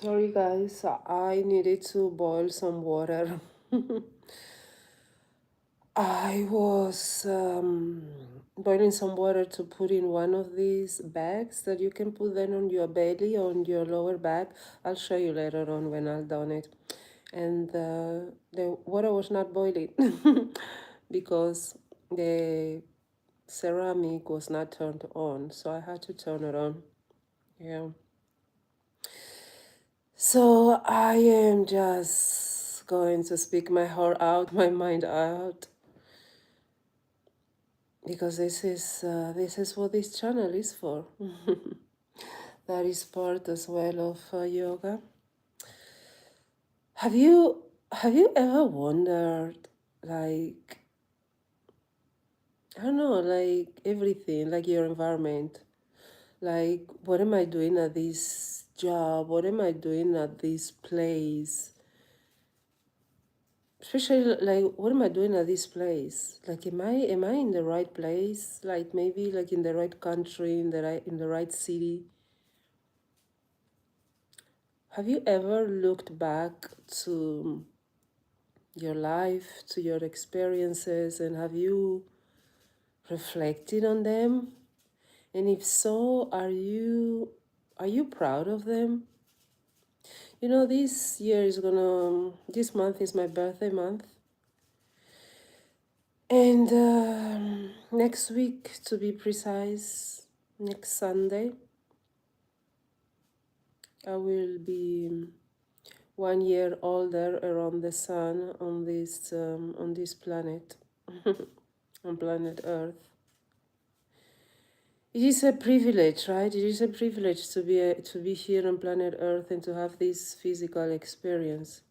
Sorry guys, I needed to boil some water. I was boiling some water to put in one of these bags that you can put then on your belly, on your lower back. I'll show you later on when I've done it. And the water was not boiling because the ceramic was not turned on, so I had to turn it on. Yeah. So I am just going to speak my heart out, my mind out, because this is what this channel is for. That is part as well of yoga. Have you ever wondered, like, I don't know, like everything, like your environment, like what am I doing at this job? What am I doing at this place? Especially like what am I doing at this place? Like am I in the right place? Like maybe like in the right country, in the right city? Have you ever looked back to your life, to your experiences, and have you reflected on them? And if so, are you proud of them? You know, this month is my birthday month. And next week, to be precise, next Sunday, I will be 1 year older around the sun on this planet, on planet Earth. It is a privilege, right? It is a privilege to be here on planet Earth and to have this physical experience.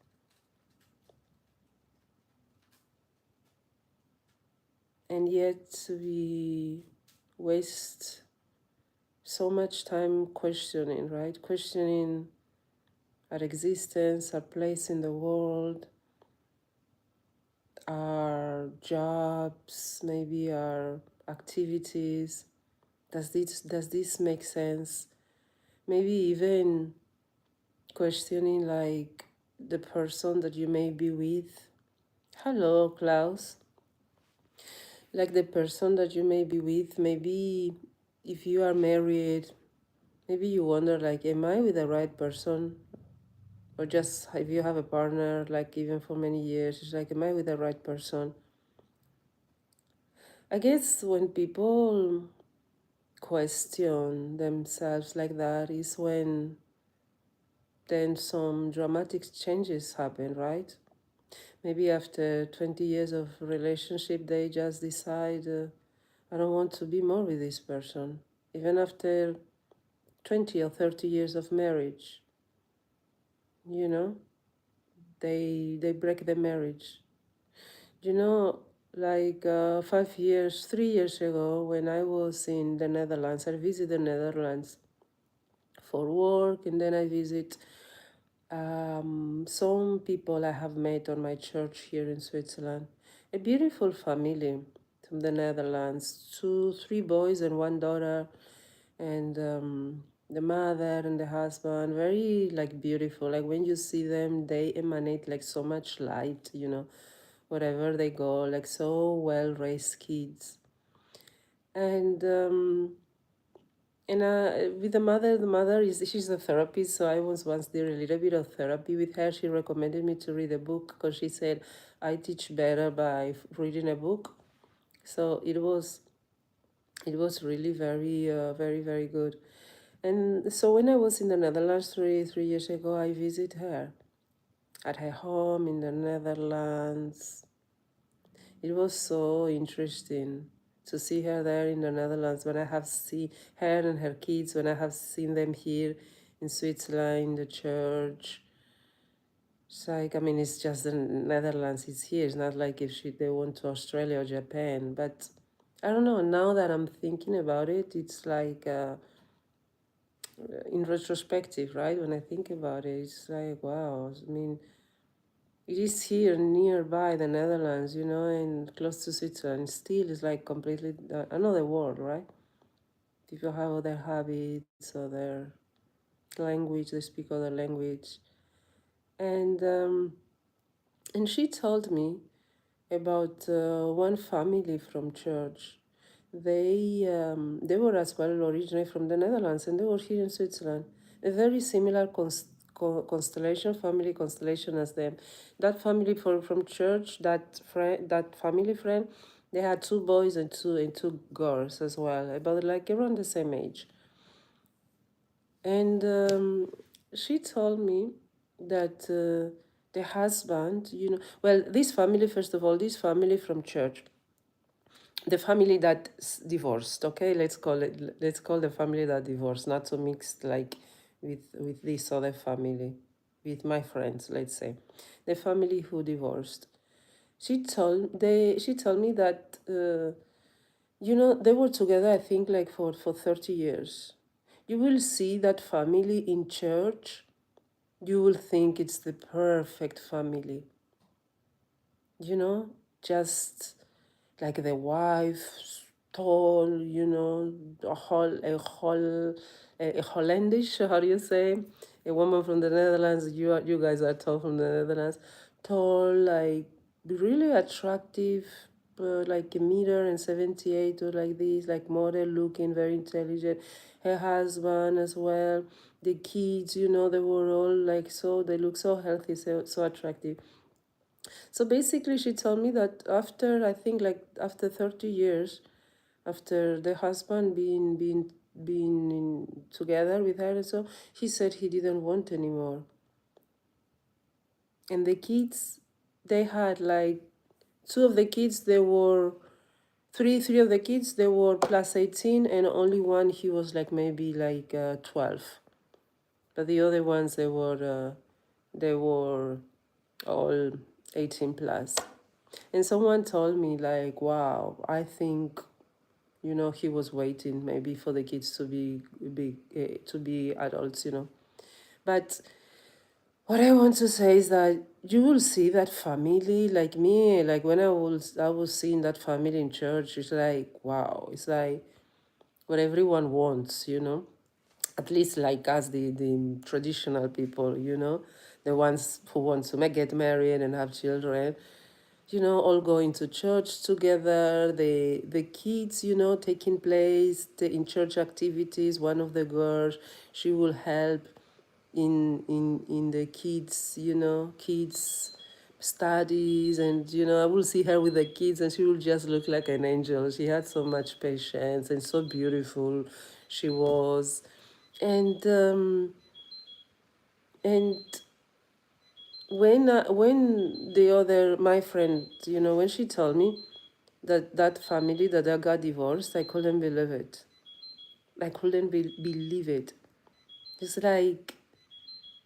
And yet we waste so much time questioning, right? Questioning our existence, our place in the world, our jobs, maybe our activities. Does this make sense? Maybe even questioning like the person that you may be with. Hello, Klaus. Like the person that you may be with, maybe if you are married, maybe you wonder like, am I with the right person? Or just if you have a partner, like even for many years, it's like, am I with the right person? I guess when people question themselves like that is when then some dramatic changes happen, right? Maybe after 20 years of relationship, they just decide, I don't want to be more with this person. Even after 20 or 30 years of marriage, you know, they break the marriage. You know, like 5 years, 3 years ago, when I was in the Netherlands, I visited the Netherlands for work, and then I visit some people I have met on my church here in Switzerland. A beautiful family from the Netherlands, two, three boys and one daughter, and the mother and the husband, very like beautiful. Like when you see them, they emanate like so much light, wherever they go, like so well raised kids. And with the mother she's a therapist, so I was once did a little bit of therapy with her. She recommended me to read a book because she said I teach better by reading a book. So it was really very very very good. And so when I was in the Netherlands three years ago, I visited her at her home in the Netherlands. It was so interesting to see her there in the Netherlands when I have seen her and her kids, when I have seen them here in Switzerland, in the church. It's like, I mean, it's just the Netherlands, it's here. It's not like if they went to Australia or Japan. But I don't know, now that I'm thinking about it, it's like in retrospective, right? When I think about it, it's like, wow, I mean, it is here nearby the Netherlands, and close to Switzerland. Still, it's like completely another world, right? People have other habits, other language, they speak other language. And she told me about one family from church. They were as well originally from the Netherlands, and they were here in Switzerland. A very similar constellation, family constellation as them. That family from church, that family friend, they had two boys and two girls as well, about like around the same age. And she told me that the husband, well, this family, first of all, this family from church, the family that divorced, okay, let's call the family that divorced, not to mix like with this other family, with my friends, let's say, the family who divorced. She told me that they were together, I think, like for 30 years. You will see that family in church, you will think it's the perfect family, just like the wife, tall, a Hollandish, how do you say? A woman from the Netherlands. You guys are tall from the Netherlands. Tall, like really attractive, like a meter and 78 or like this, like model looking, very intelligent. Her husband as well. The kids, they were all like they look so healthy, so attractive. So basically, she told me that after, I think, like after 30 years, after the husband being together with her, and so he said he didn't want anymore. And the kids, they had like two of the kids, they were three of the kids, they were plus 18, and only one, he was like maybe like 12. But the other ones, they were all 18 plus. And someone told me like, wow, I think, he was waiting maybe for the kids to be adults, But what I want to say is that you will see that family, like me, like when I was seeing that family in church, it's like, wow, it's like what everyone wants, At least like us, the traditional people, the ones who want to get married and have children, all going to church together, the kids, taking place in church activities. One of the girls, she will help in the kids, kids studies, and I will see her with the kids, and she will just look like an angel. She had so much patience, and so beautiful she was. And when the other, my friend, when she told me that family that I got divorced, I couldn't believe it. I couldn't believe it. It's like,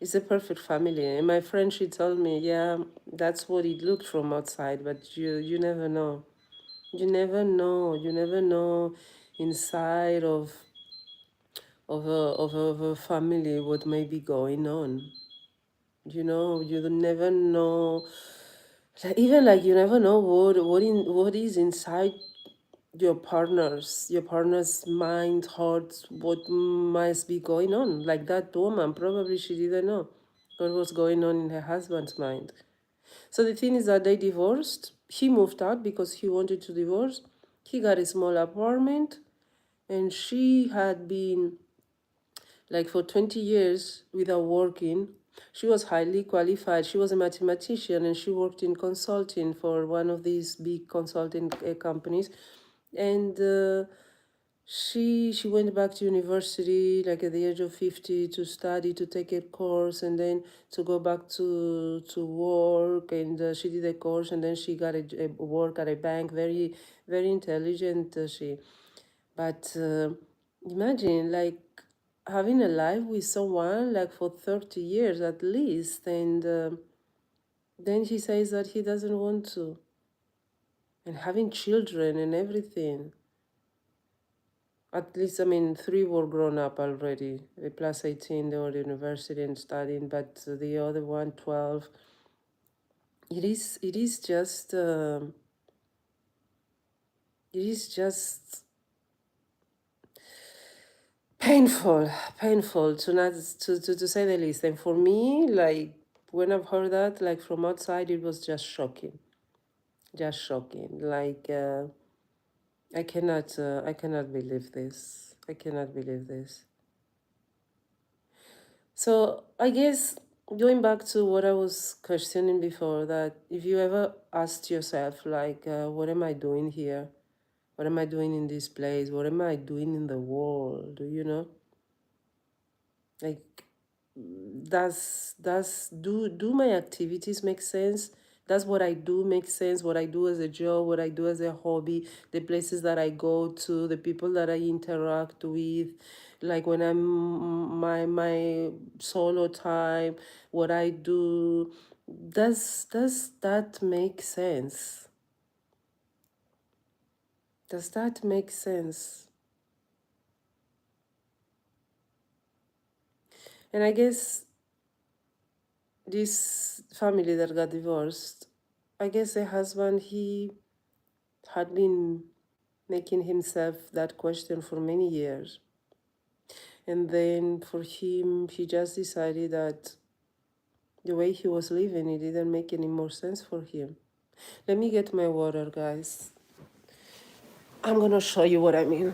it's a perfect family. And my friend, she told me, yeah, that's what it looked from outside, but you never know. You never know. You never know inside of a family what may be going on. You never know. Like, even like you never know what is inside your partner's mind, heart, what must be going on. Like that woman, probably she didn't know what was going on in her husband's mind. So the thing is that they divorced. He moved out because he wanted to divorce. He got a small apartment, and she had been like for 20 years without working. She was highly qualified. She was a mathematician, and she worked in consulting for one of these big consulting companies. And she went back to university like at the age of 50 to study, to take a course, and then to go back to work. And she did a course, and then she got a work at a bank. Very, very intelligent, she. But imagine like having a life with someone like for 30 years at least, and then he says that he doesn't want to, and having children and everything. At least, I mean, three were grown up already. Plus 18, they were at university and studying, but the other one, 12. It is just painful to not to say the least. And for me, like when I've heard that, like from outside, it was just shocking. Like I cannot believe this. I cannot believe this. So I guess going back to what I was questioning before, that if you ever asked yourself, like, what am I doing here? What am I doing in this place? What am I doing in the world? You know, like, do my activities make sense? Does what I do make sense? What I do as a job, what I do as a hobby, the places that I go to, the people that I interact with, like when I'm my solo time, what I do, does that make sense? Does that make sense? And I guess this family that got divorced, I guess the husband, he had been making himself that question for many years. And then for him, he just decided that the way he was living, it didn't make any more sense for him. Let me get my water, guys. I'm gonna show you what I mean.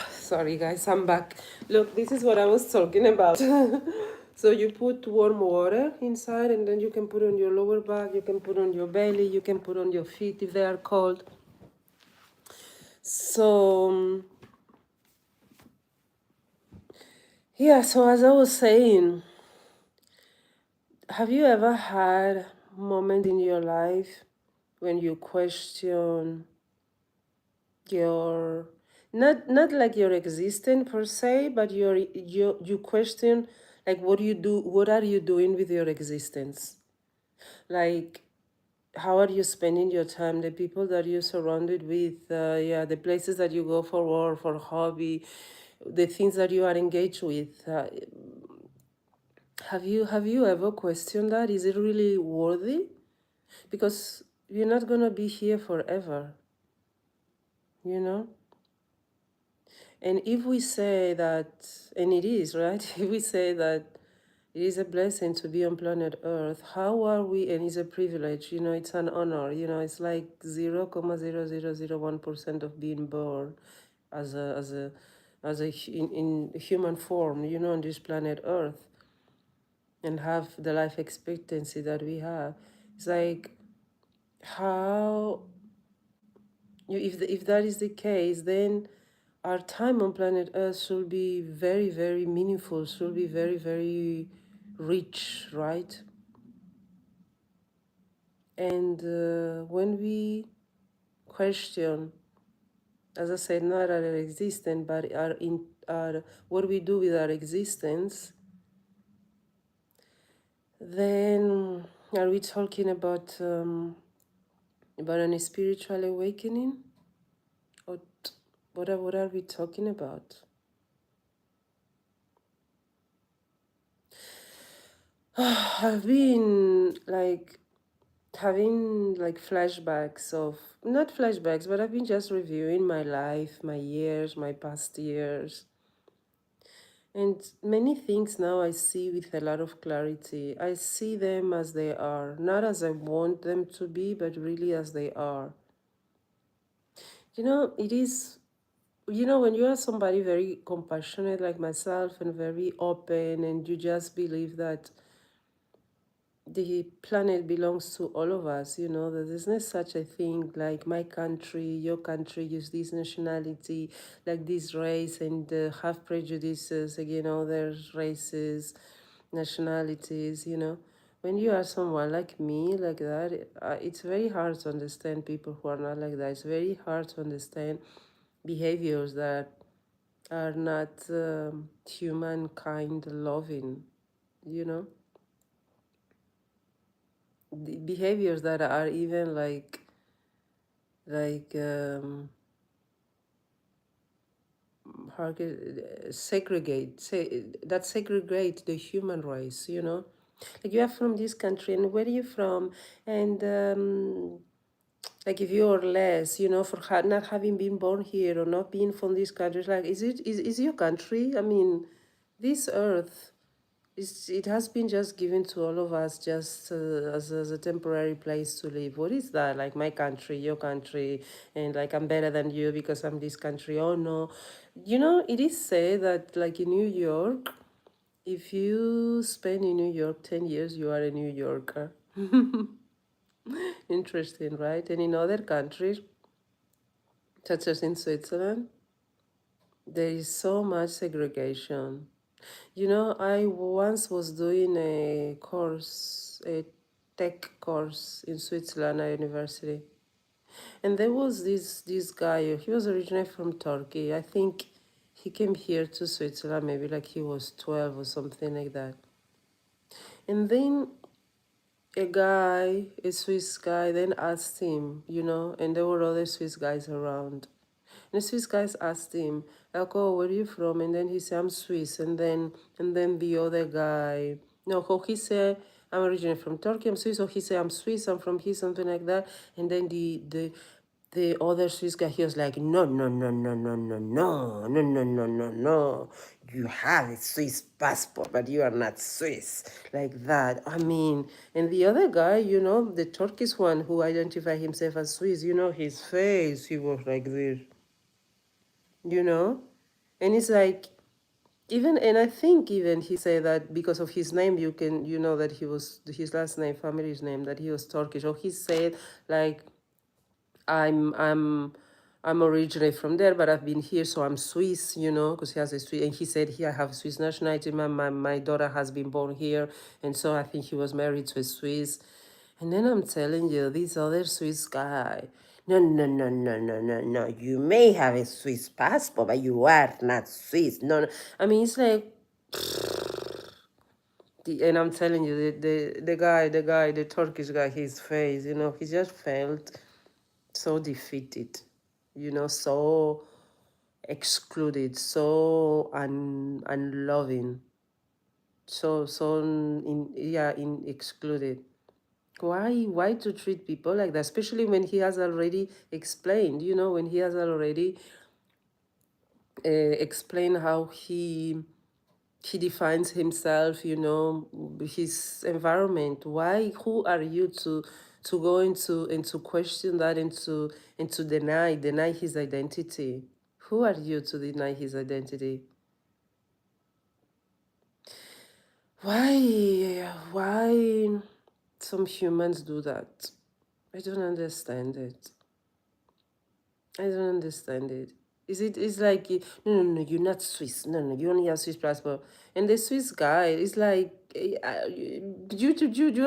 Sorry, guys, I'm back. Look, this is what I was talking about. So you put warm water inside, and then you can put on your lower back, you can put on your belly, you can put on your feet if they are cold. So yeah, so as I was saying, have you ever had a moment in your life when you question your, not like your existence per se, but you question, like, what do you do, what are you doing with your existence? Like, how are you spending your time, the people that you're surrounded with, yeah, the places that you go for work, for hobby, the things that you are engaged with. Have you ever questioned that? Is it really worthy? Because you're not gonna be here forever, you know? And if we say that, and it is, right? If we say that it is a blessing to be on planet Earth, how are we, and it's a privilege, you know, it's an honor, you know, it's like 0.0001% of being born as in human form, you know, on this planet Earth, and have the life expectancy that we have. It's like, how, if that is the case, then our time on planet Earth should be very, very meaningful, should be very, very rich, right? And when we question, as I said, not our existence, but our what we do with our existence, then are we talking about a spiritual awakening, or what are we talking about? I've been like having like flashbacks of, not flashbacks, but I've been just reviewing my life, my years, my past years. And many things now I see with a lot of clarity. I see them as they are, not as I want them to be, but really as they are. You know, it is, you know, when you are somebody very compassionate like myself and very open, and you just believe that the planet belongs to all of us, you know, that there's not such a thing like my country, your country, use this nationality, like this race, and have prejudices against other races, nationalities, you know. When you are someone like me, like that, it's very hard to understand people who are not like that. It's very hard to understand behaviors that are not humankind loving, you know. The behaviors that are even like segregate, say that segregate the human race, you know. Like you are from this country, and where are you from? And like if you are less, you know, for not having been born here or not being from this country, it's like, is your country? I mean, this earth, it has been just given to all of us just as a temporary place to live. What is that? Like my country, your country, and like I'm better than you because I'm this country. Oh no. You know, it is said that like in New York, if you spend in New York 10 years, you are a New Yorker. Interesting, right? And in other countries, such as in Switzerland, there is so much segregation. You know, I once was doing a course, a tech course in Switzerland at university. And there was this guy, he was originally from Turkey. I think he came here to Switzerland maybe like he was 12 or something like that. And then a guy, a Swiss guy, then asked him, you know, and there were other Swiss guys around. And the Swiss guys asked him, like, oh, where are you from? And then he said, I'm Swiss. And then the other guy, no, oh, he said, I'm originally from Turkey, I'm Swiss. Or he said, I'm Swiss, I'm from here, something like that. And then the other Swiss guy, he was like, no, no, no, no, no, no, no, no, no, no, no, no. You have a Swiss passport, but you are not Swiss. Like that. I mean, and the other guy, you know, the Turkish one who identified himself as Swiss, you know, his face, he was like this, you know? And it's like, even, and I think even he said that because of his name, you can, you know, that he was, his last name, family's name, that he was Turkish. Or he said, like, I'm I'm I'm originally from there, but I've been here, so I'm Swiss, you know, because he has a Swiss, and he said here I have Swiss nationality. My daughter has been born here, and so I think he was married to a Swiss. And then I'm telling you, this other Swiss guy, no, no, no, no, no, no, no. You may have a Swiss passport, but you are not Swiss. No, no. I mean, it's like, and I'm telling you, the Turkish guy, his face, you know, he just felt so defeated, you know, so excluded, so unloving, so in excluded. Why to treat people like that, especially when he has already explained, you know, when he has already explained how he defines himself, you know, his environment. Why, who are you to go into and to question that and to deny his identity? Who are you to deny his identity? Why some humans do that? I don't understand it. I don't understand it. It's like, no, no, no, you're not Swiss. No, no, you only have Swiss passport. And the Swiss guy is like, you're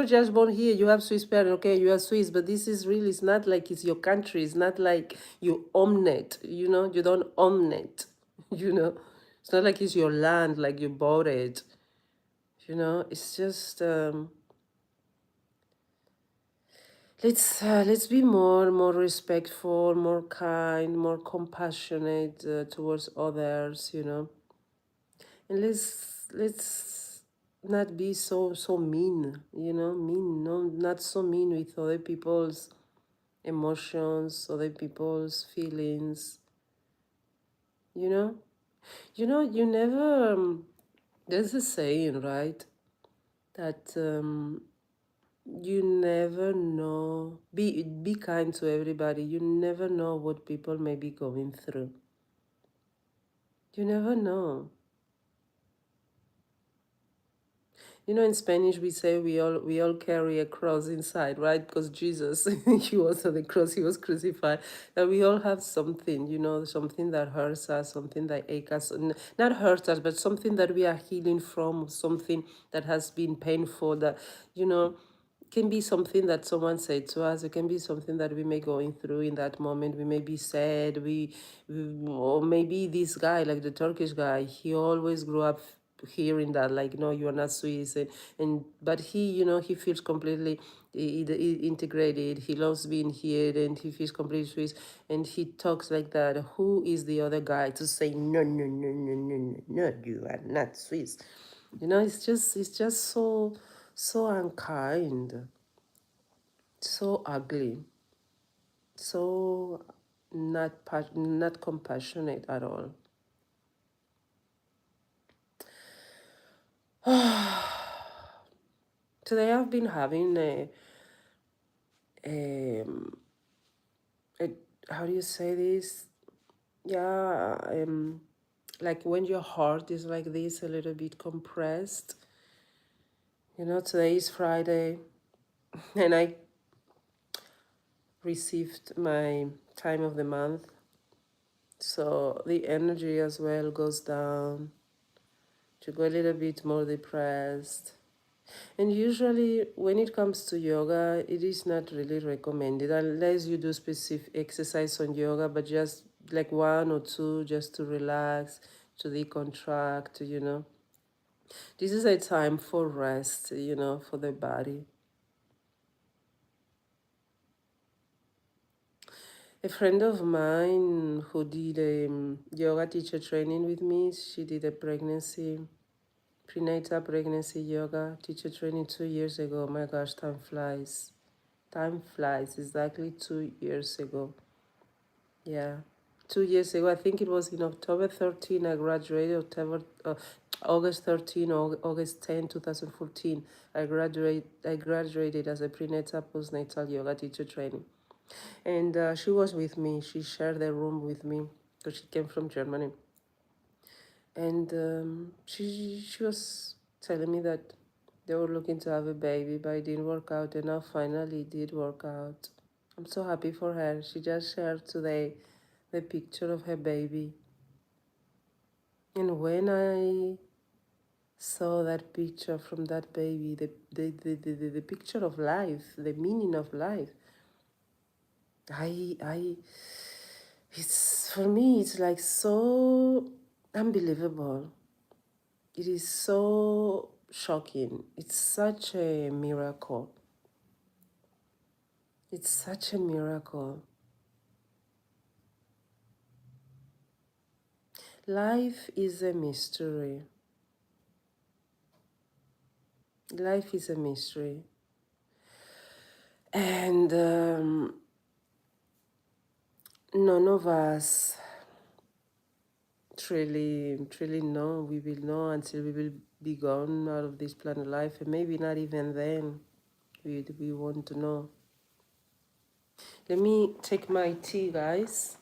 just born here, you have Swiss parents, okay, you are Swiss, but this is really, it's not like it's your country. It's not like you own it, you know, you don't own it, you know. It's not like it's your land, like you bought it, you know. It's just, let's be more respectful, more kind, more compassionate towards others, you know. And let's not be so mean, you know, mean, no, not so mean with other people's emotions, other people's feelings, you know. You know, you never There's a saying, right? That you never know. Be kind to everybody. You never know what people may be going through. You never know. You know, in Spanish we say we all carry a cross inside, right? Because Jesus, he was on the cross, he was crucified. That we all have something, you know, something that hurts us, something that aches us, not hurts us, but something that we are healing from, something that has been painful. That, you know, can be something that someone said to us. It can be something that we may going through in that moment. We may be sad. Or maybe this guy, like the Turkish guy, he always grew up hearing that, like, no, you are not Swiss, and but he, you know, he feels completely integrated. He loves being here, and he feels completely Swiss, and he talks like that. Who is the other guy to say no, no, no, no, no, no, no, you are not Swiss? You know, it's just so unkind, so ugly, so not compassionate at all. Today I've been having a, a how do you say this? Yeah, like when your heart is like this, a little bit compressed. You know, today is Friday, and I received my time of the month, so the energy as well goes down, to go a little bit more depressed. And usually when it comes to yoga, it is not really recommended unless you do specific exercise on yoga, but just like one or two just to relax, to decontract, you know. This is a time for rest, you know, for the body. A friend of mine who did a yoga teacher training with me, she did a prenatal pregnancy yoga teacher training 2 years ago. Oh my gosh, time flies. Time flies. Exactly 2 years ago. Yeah. 2 years ago, I think it was in October 13, I graduated, August 13, or August 10, 2014. I graduated as a prenatal postnatal yoga teacher training. And she was with me. She shared the room with me because she came from Germany. And she was telling me that they were looking to have a baby, but it didn't work out. And now finally it did work out. I'm so happy for her. She just shared today the picture of her baby. And when I saw that picture from that baby, the picture of life, the meaning of life, I it's, for me, it's like so unbelievable. It is so shocking. It's such a miracle. It's such a miracle. Life is a mystery. Life is a mystery. And none of us truly know. We will know until we will be gone out of this planet life. And maybe not even then we want to know. Let me take my tea, guys.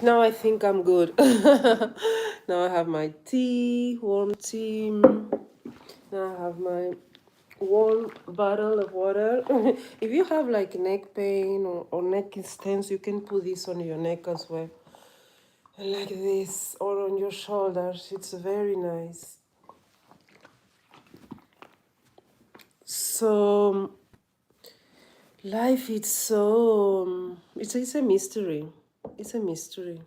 Now I think I'm good. Now I have my tea, warm tea. Now I have my warm bottle of water. If you have like neck pain or neck is tense, you can put this on your neck as well. Like this, or on your shoulders. It's very nice. So life, it's so it's a mystery. It's a mystery.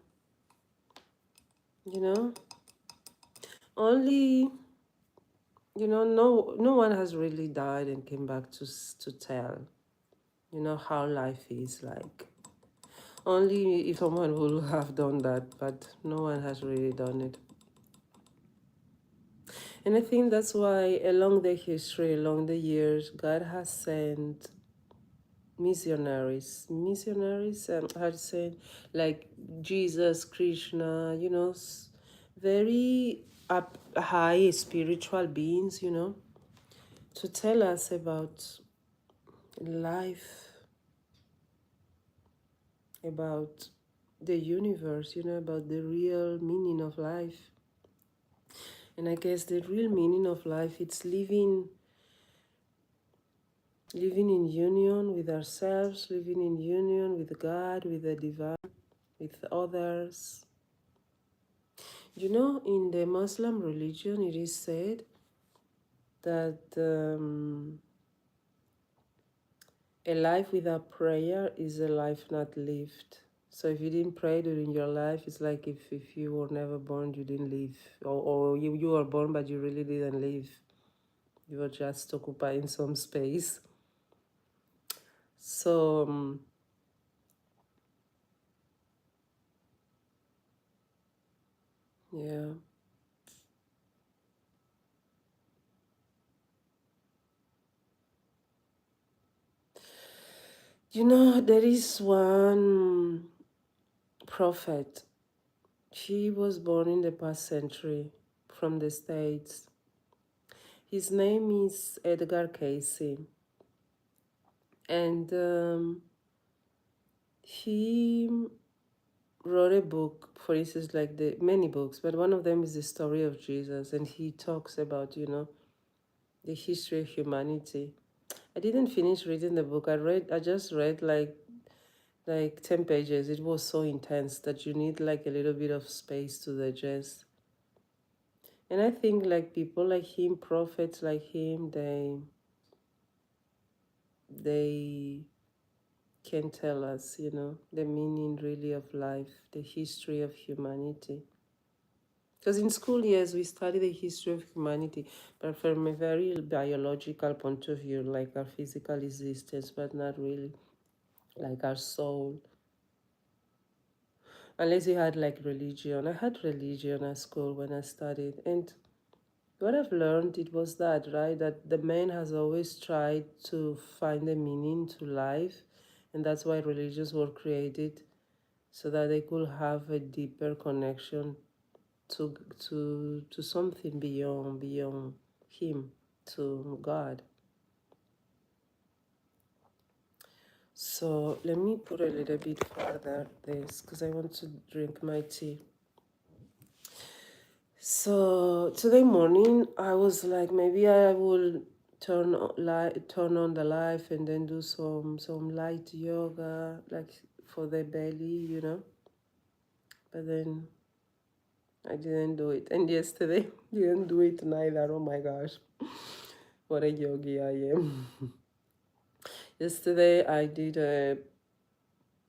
You know, only no one has really died and came back to tell. You know how life is like. Only if someone will have done that, but no one has really done it. And I think that's why along the history, along the years, God has sent missionaries, how to say, like Jesus, Krishna, very up high spiritual beings, to tell us about life, about the universe, about the real meaning of life. And I guess the real meaning of life, it's living in union with ourselves, living in union with God, with the divine, with others. In the Muslim religion, it is said that a life without prayer is a life not lived. So if you didn't pray during your life, it's like if you were never born, you didn't live. Or you were born, but you really didn't live. You were just occupying some space. So, yeah. There is one prophet. He was born in the past century from the States. His name is Edgar Casey. And he wrote a book, for instance, like the many books, but one of them is the story of Jesus. And he talks about, the history of humanity. I didn't finish reading the book. I just read like 10 pages. It was so intense that you need like a little bit of space to digest. And I think like people like him, prophets like him, they can tell us, the meaning really of life, the history of humanity. Because in school, yes, we study the history of humanity, but from a very biological point of view, like our physical existence, but not really like our soul. Unless you had like religion. I had religion at school when I studied. And what I've learned, it was that, right? That the man has always tried to find a meaning to life. And that's why religions were created, so that they could have a deeper connection to something beyond him, to God. So let me put a little bit further this, because I want to drink my tea. So today morning I was like, maybe I will turn on the life and then do some light yoga, like for the belly, but then I didn't do it. And yesterday didn't do it neither. Oh my gosh, what a yogi I am. Yesterday I did a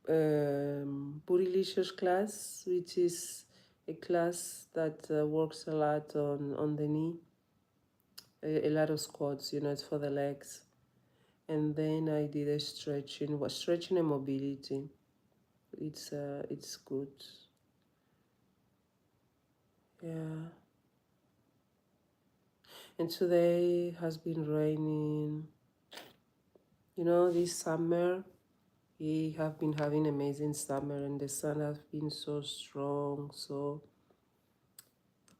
Burilicious class, which is a class that works a lot on the knee, a lot of squats, it's for the legs. And then I did a stretching and mobility. It's good. Yeah. And today has been raining. This summer we have been having amazing summer, and the sun has been so strong, so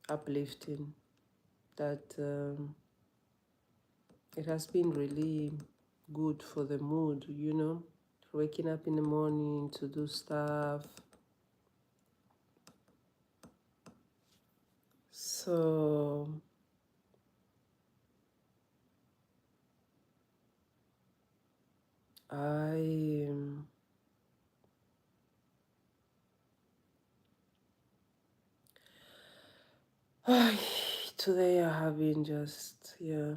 uplifting, that it has been really good for the mood, waking up in the morning to do stuff. So I today I have been just, yeah.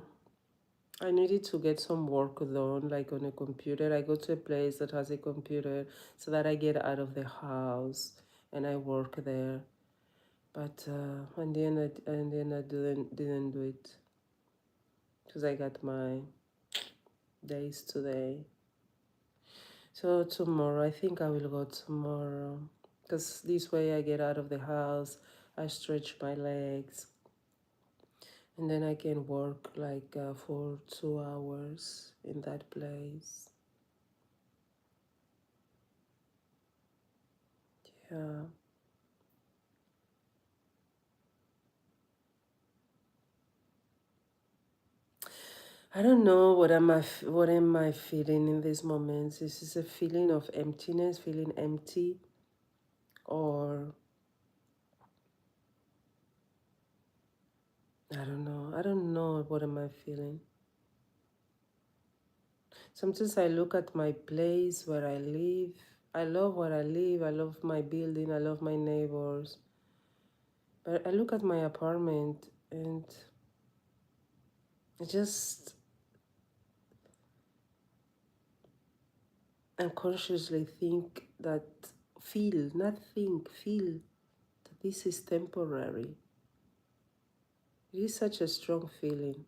I needed to get some work done, like on a computer. I go to a place that has a computer so that I get out of the house and I work there. But and then I didn't do it because I got my days today. So tomorrow, I think I will go tomorrow because this way I get out of the house, I stretch my legs, and then I can work like for 2 hours in that place. Yeah. I don't know what am I feeling in these moments. This is a feeling of emptiness, feeling empty, or I don't know. I don't know what am I feeling. Sometimes I look at my place where I live. I love where I live. I love my building. I love my neighbors. But I look at my apartment and I just unconsciously think that, not think, feel that this is temporary. It is such a strong feeling.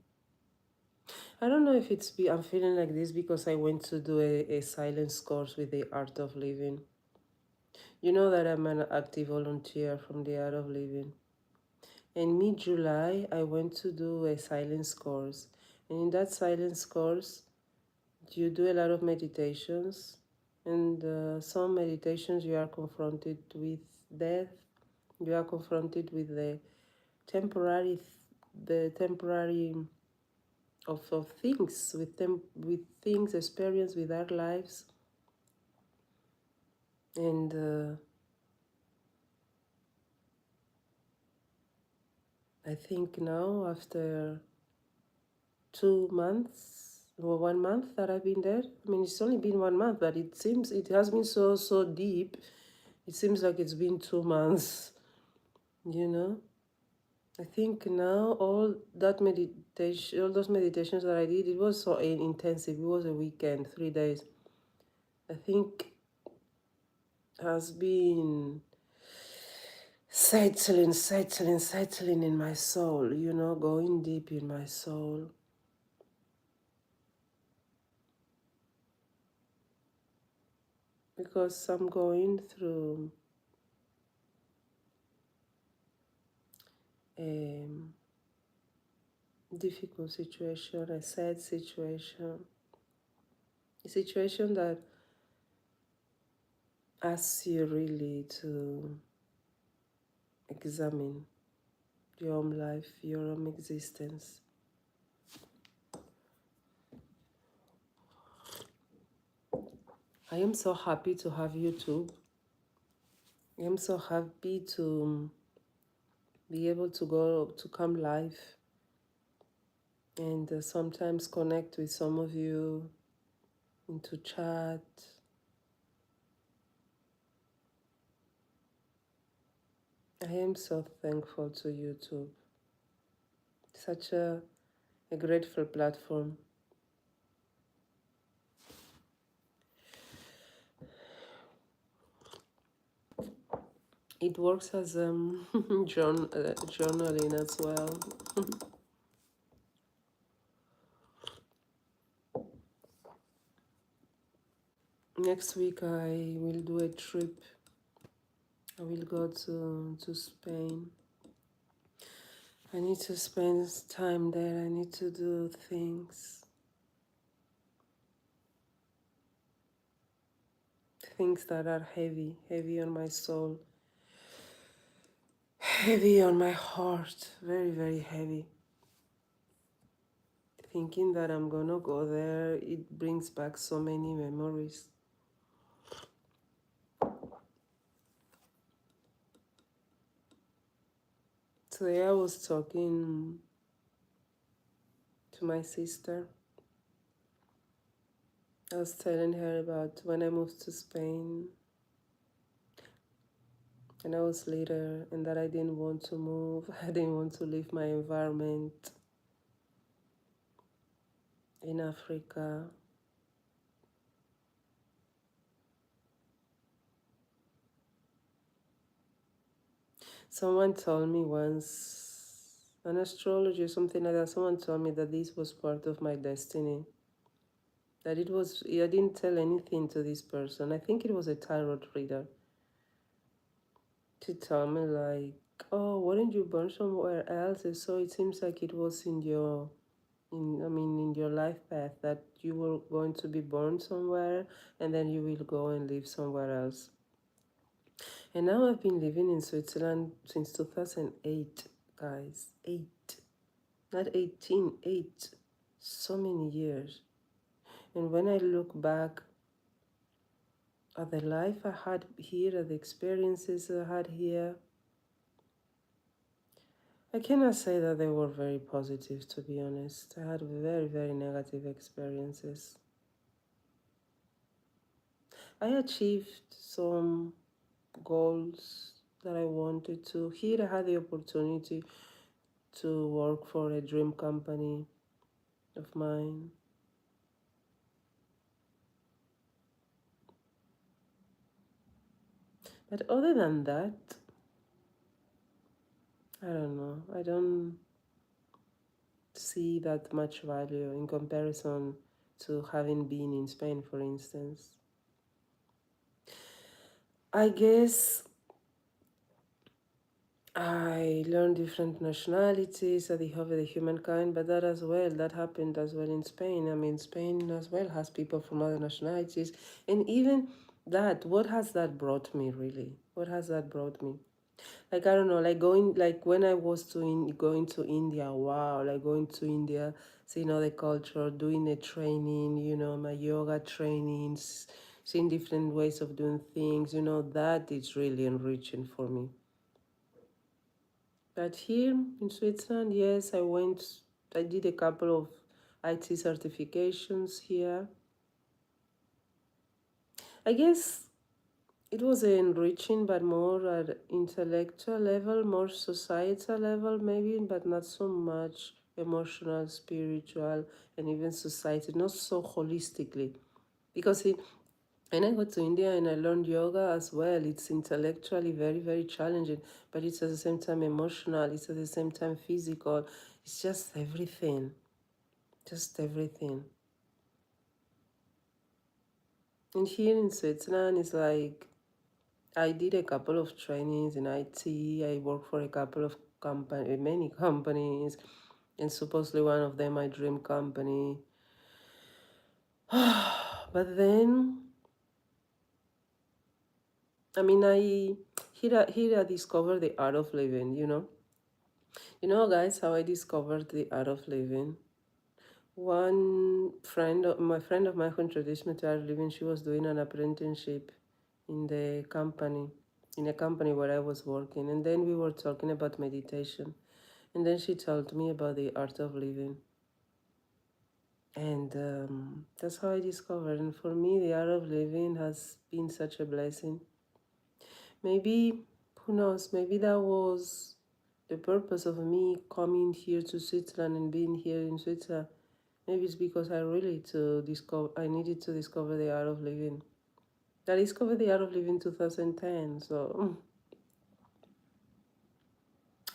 I don't know if I'm feeling like this because I went to do a silence course with the Art of Living. You know that I'm an active volunteer from the Art of Living. In mid-July, I went to do a silence course. And in that silence course, you do a lot of meditations. And some meditations, you are confronted with death. You are confronted with temporary, the temporary of things, with things experienced with our lives. And I think now, after 2 months or 1 month that I've been there. I mean, it's only been 1 month, but it seems it has been so deep. It seems like it's been 2 months, you know. I think now all those meditations that I did, it was so intensive. It was a weekend, 3 days. I think has been settling in my soul, you know, going deep in my soul. Because I'm going through a difficult situation, a sad situation, a situation that asks you really to examine your own life, your own existence. I am so happy to have YouTube. I am so happy to be able to come live and sometimes connect with some of you into chat. I am so thankful to YouTube. Such a grateful platform. It works as journaling as well. Next week I will do a trip. I will go to Spain. I need to spend time there. I need to do things that are heavy on my soul, heavy on my heart, very heavy. Thinking that I'm gonna go there, it brings back so many memories. Today I was talking to my sister, I was telling her about when I moved to Spain and I was later, and that I didn't want to move. I didn't want to leave my environment in Africa. Someone told me once, an astrologer or something like that, someone told me that this was part of my destiny. That it was, I didn't tell anything to this person. I think it was a tarot reader. To tell me like, oh, weren't you born somewhere else? And so it seems like it was in your, in your life path that you were going to be born somewhere and then you will go and live somewhere else. And now I've been living in Switzerland since 2008, guys. 8. Not 18, 8. So many years. And when I look back at the life I had here, at the experiences I had here, I cannot say that they were very positive, to be honest. I had very, very negative experiences. I achieved some goals that I wanted to. Here I had the opportunity to work for a dream company of mine. But other than that, I don't know. I don't see that much value in comparison to having been in Spain, for instance. I guess I learned different nationalities at the of the humankind, but that as well, that happened as well in Spain. I mean, Spain as well has people from other nationalities. And even that, what has that brought me, really? What has that brought me? Like, I don't know, like going, like when I was going to India, wow, like going to India, seeing all the culture, doing the training, my yoga trainings, seeing different ways of doing things, that is really enriching for me. But here in Switzerland, yes, I did a couple of IT certifications here. I guess it was enriching, but more at intellectual level, more societal level maybe, but not so much emotional, spiritual, and even society, not so holistically. Because when I go to India and I learned yoga as well, it's intellectually very, very challenging, but it's at the same time emotional, it's at the same time physical. It's just everything. Just everything. And here in Switzerland, it's like I did a couple of trainings in IT. I worked for a couple of many companies, and supposedly one of them my dream company. But then, I mean, here I discovered the art of living. Guys, how I discovered the art of living. My friend of mine who introduced me to art of living, she was doing an apprenticeship in the company, in a company where I was working. And then we were talking about meditation. And then she told me about the art of living. And that's how I discovered. And for me, the art of living has been such a blessing. Maybe, who knows, maybe that was the purpose of me coming here to Switzerland and being here in Switzerland. Maybe it's because I needed to discover the art of living. I discovered the art of living in 2010, so.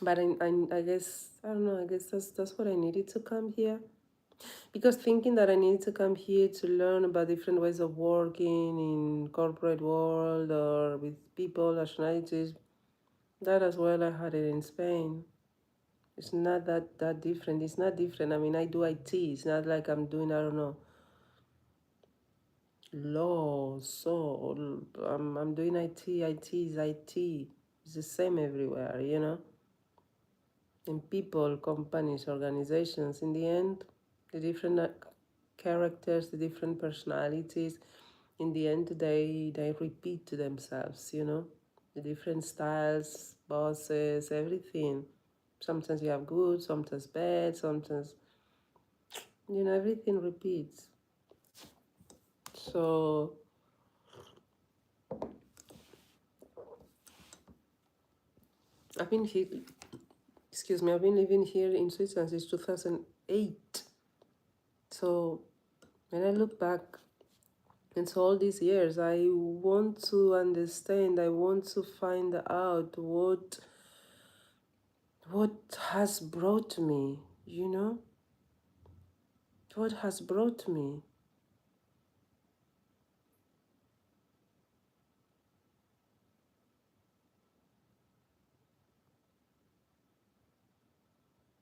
But I guess, I don't know, I guess that's what I needed to come here. Because thinking that I needed to come here to learn about different ways of working in corporate world or with people, nationalities, that as well I had it in Spain. It's not that different. It's not different. I mean, I do IT. It's not like I'm doing, I don't know, law. So I'm doing IT. IT is IT. It's the same everywhere. In people, companies, organizations. In the end, the different characters, the different personalities, in the end they repeat themselves. The different styles, bosses, everything. Sometimes you have good, sometimes bad, sometimes everything repeats. So I've been here, excuse me, I've been living here in Switzerland since 2008. So when I look back into all these years, I want to understand, I want to find out what has brought me, you know? What has brought me?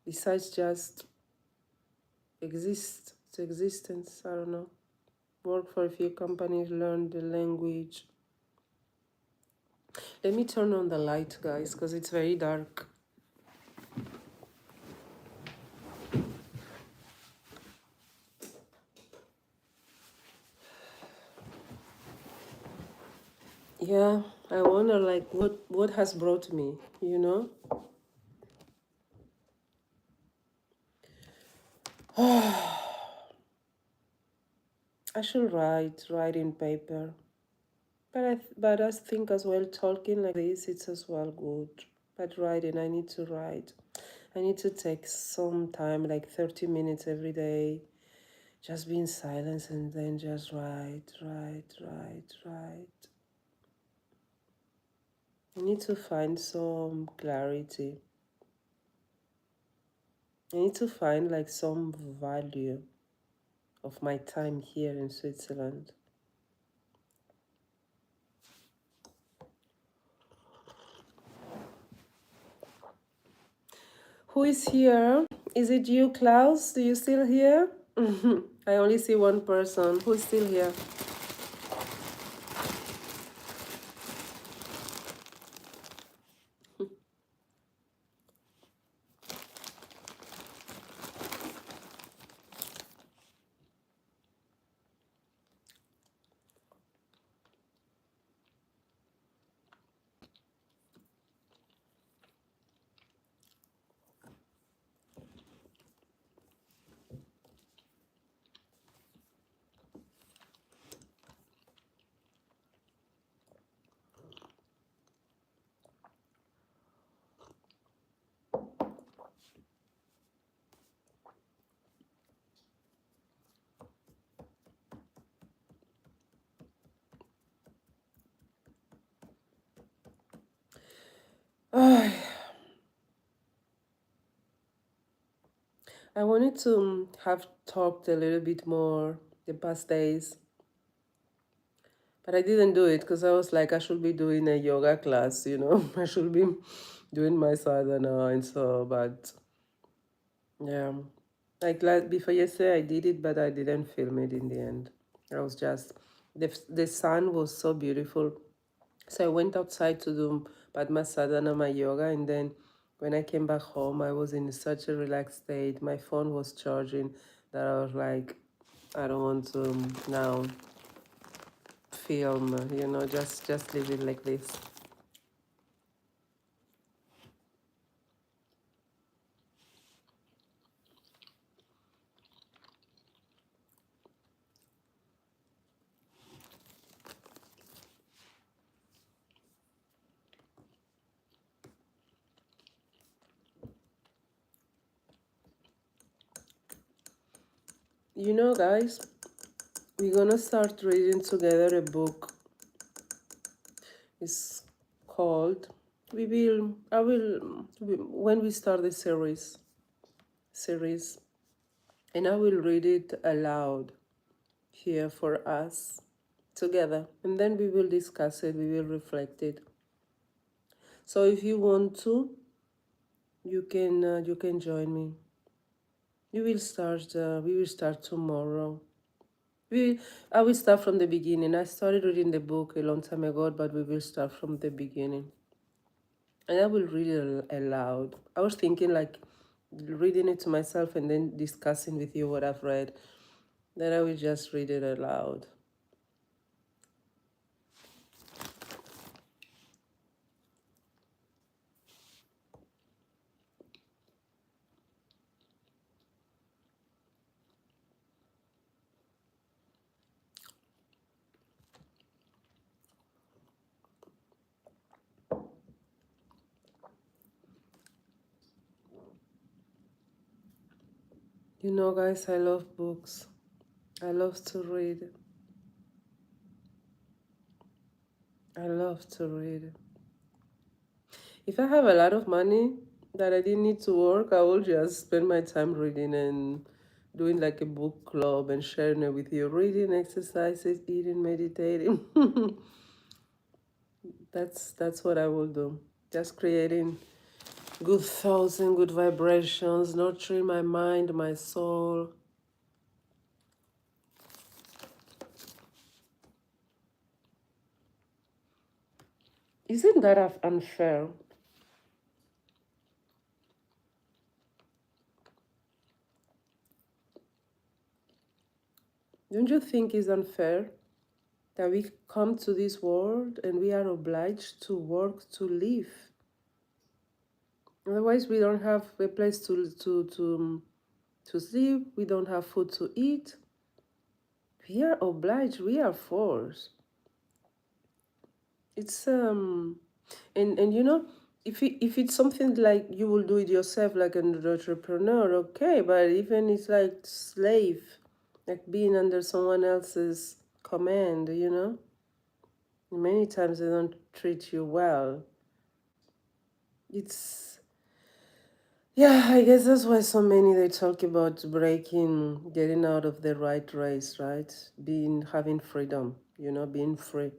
Besides just it's existence, I don't know. Work for a few companies, learn the language. Let me turn on the light, guys, because it's very dark. Yeah, I wonder like what has brought me, you know? I should write in paper. But I think as well talking like this, it's as well good. But writing, I need to write. I need to take some time, like 30 minutes every day, just be in silence and then just write. I need to find some clarity. I need to find like some value of my time here in Switzerland. Who is here? Is it you, Klaus? Do you still here? I only see one person. Who's still here? I wanted to have talked a little bit more the past days, but I didn't do it because I was like, I should be doing a yoga class, you know? I should be doing my sadhana and so, but yeah. Like before yesterday, I did it, but I didn't film it in the end. I was just, the sun was so beautiful. So I went outside to do Padma my yoga, and then when I came back home, I was in such a relaxed state. My phone was charging that I was like, I don't want to now film, you know, just leave it like this. You know, guys, we're gonna start reading together a book. It's called, when we start the series, and I will read it aloud here for us together, and then we will discuss it, we will reflect it. So if you want to, you can join me. We will start tomorrow. I will start from the beginning. I started reading the book a long time ago, but we will start from the beginning. And I will read it aloud. I was thinking like reading it to myself and then discussing with you what I've read. Then I will just read it aloud. You know, guys, I love books. I love to read. I love to read. If I have a lot of money that I didn't need to work, I will just spend my time reading and doing like a book club and sharing it with you. Reading, exercises, eating, meditating. That's what I will do. Just creating good thoughts and good vibrations, nurturing my mind, my soul. Isn't that unfair? Don't you think it's unfair that we come to this world and we are obliged to work to live? Otherwise, we don't have a place to sleep. We don't have food to eat. We are obliged. We are forced. It's and you know, if it's something like you will do it yourself, like an entrepreneur, okay. But even it's like slave, like being under someone else's command, you know. Many times they don't treat you well. It's Yeah, I guess that's why so many they talk about breaking, getting out of the right race, right? Having freedom, you know, being free.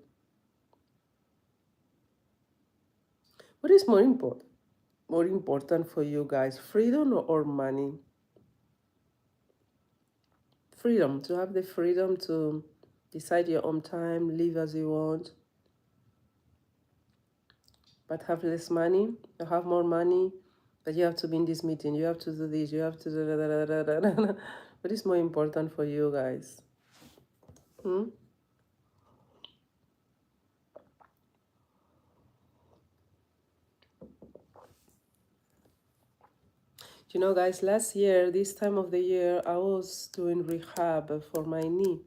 What is more important for you guys, freedom or money? Freedom, to have the freedom to decide your own time, live as you want, but have less money, or have more money, but you have to be in this meeting, you have to do this, you have to do da. What is more important for you guys? Hmm? You know, guys, last year, this time of the year, I was doing rehab for my knee.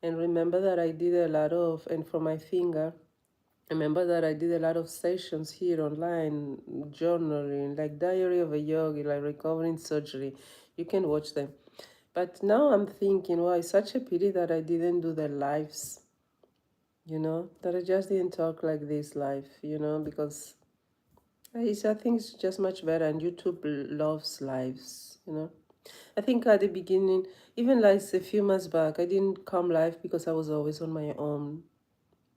And remember that I did a lot of, and for my finger, remember that I did a lot of sessions here online, journaling, like Diary of a Yogi, like recovering surgery. You can watch them. But now I'm thinking, wow, it's such a pity that I didn't do the lives, you know, that I just didn't talk like this live, you know, because I think it's just much better, and YouTube loves lives, you know. I think at the beginning, even like a few months back, I didn't come live because I was always on my own,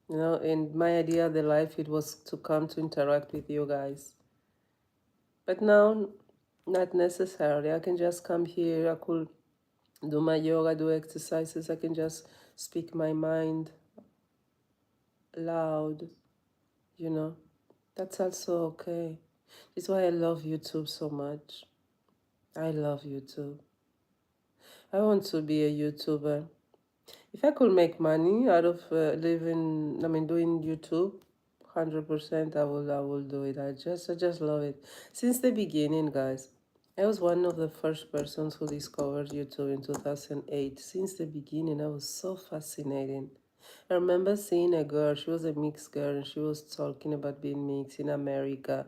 you know, and my idea of the life, it was to come to interact with you guys. But now, not necessarily. I can just come here, I could do my yoga, do exercises, I can just speak my mind loud, you know. That's also okay. It's why I love YouTube so much. I love YouTube. I want to be a YouTuber. If I could make money out of doing YouTube, 100%, I will do it. I just love it. Since the beginning, guys, I was one of the first persons who discovered YouTube in 2008. Since the beginning, I was so fascinating. I remember seeing a girl, she was a mixed girl, and she was talking about being mixed in America.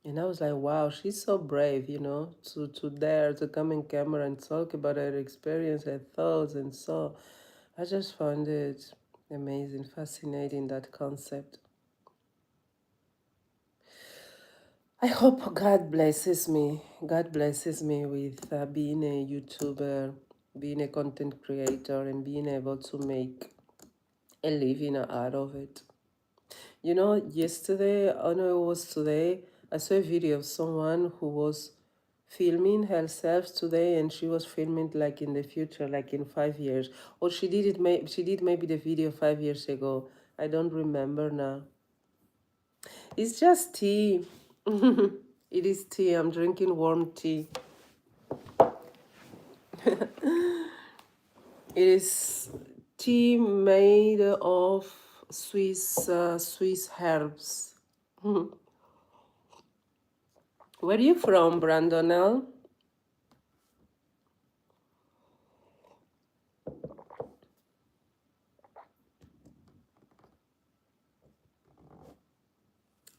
And I was like, wow, she's so brave, you know, to dare to come in camera and talk about her experience, her thoughts, and so. I just found it amazing, fascinating, that concept. I hope God blesses me. God blesses me with being a YouTuber, being a content creator, and being able to make a living out of it. You know, yesterday, oh no, it was today, I saw a video of someone who was filming herself today, and she was filming like in the future, like in 5 years. Or she did maybe the video 5 years ago. I don't remember now. It's just tea. It is tea. I'm drinking warm tea. It is tea made of Swiss herbs. Where are you from, Brandonell?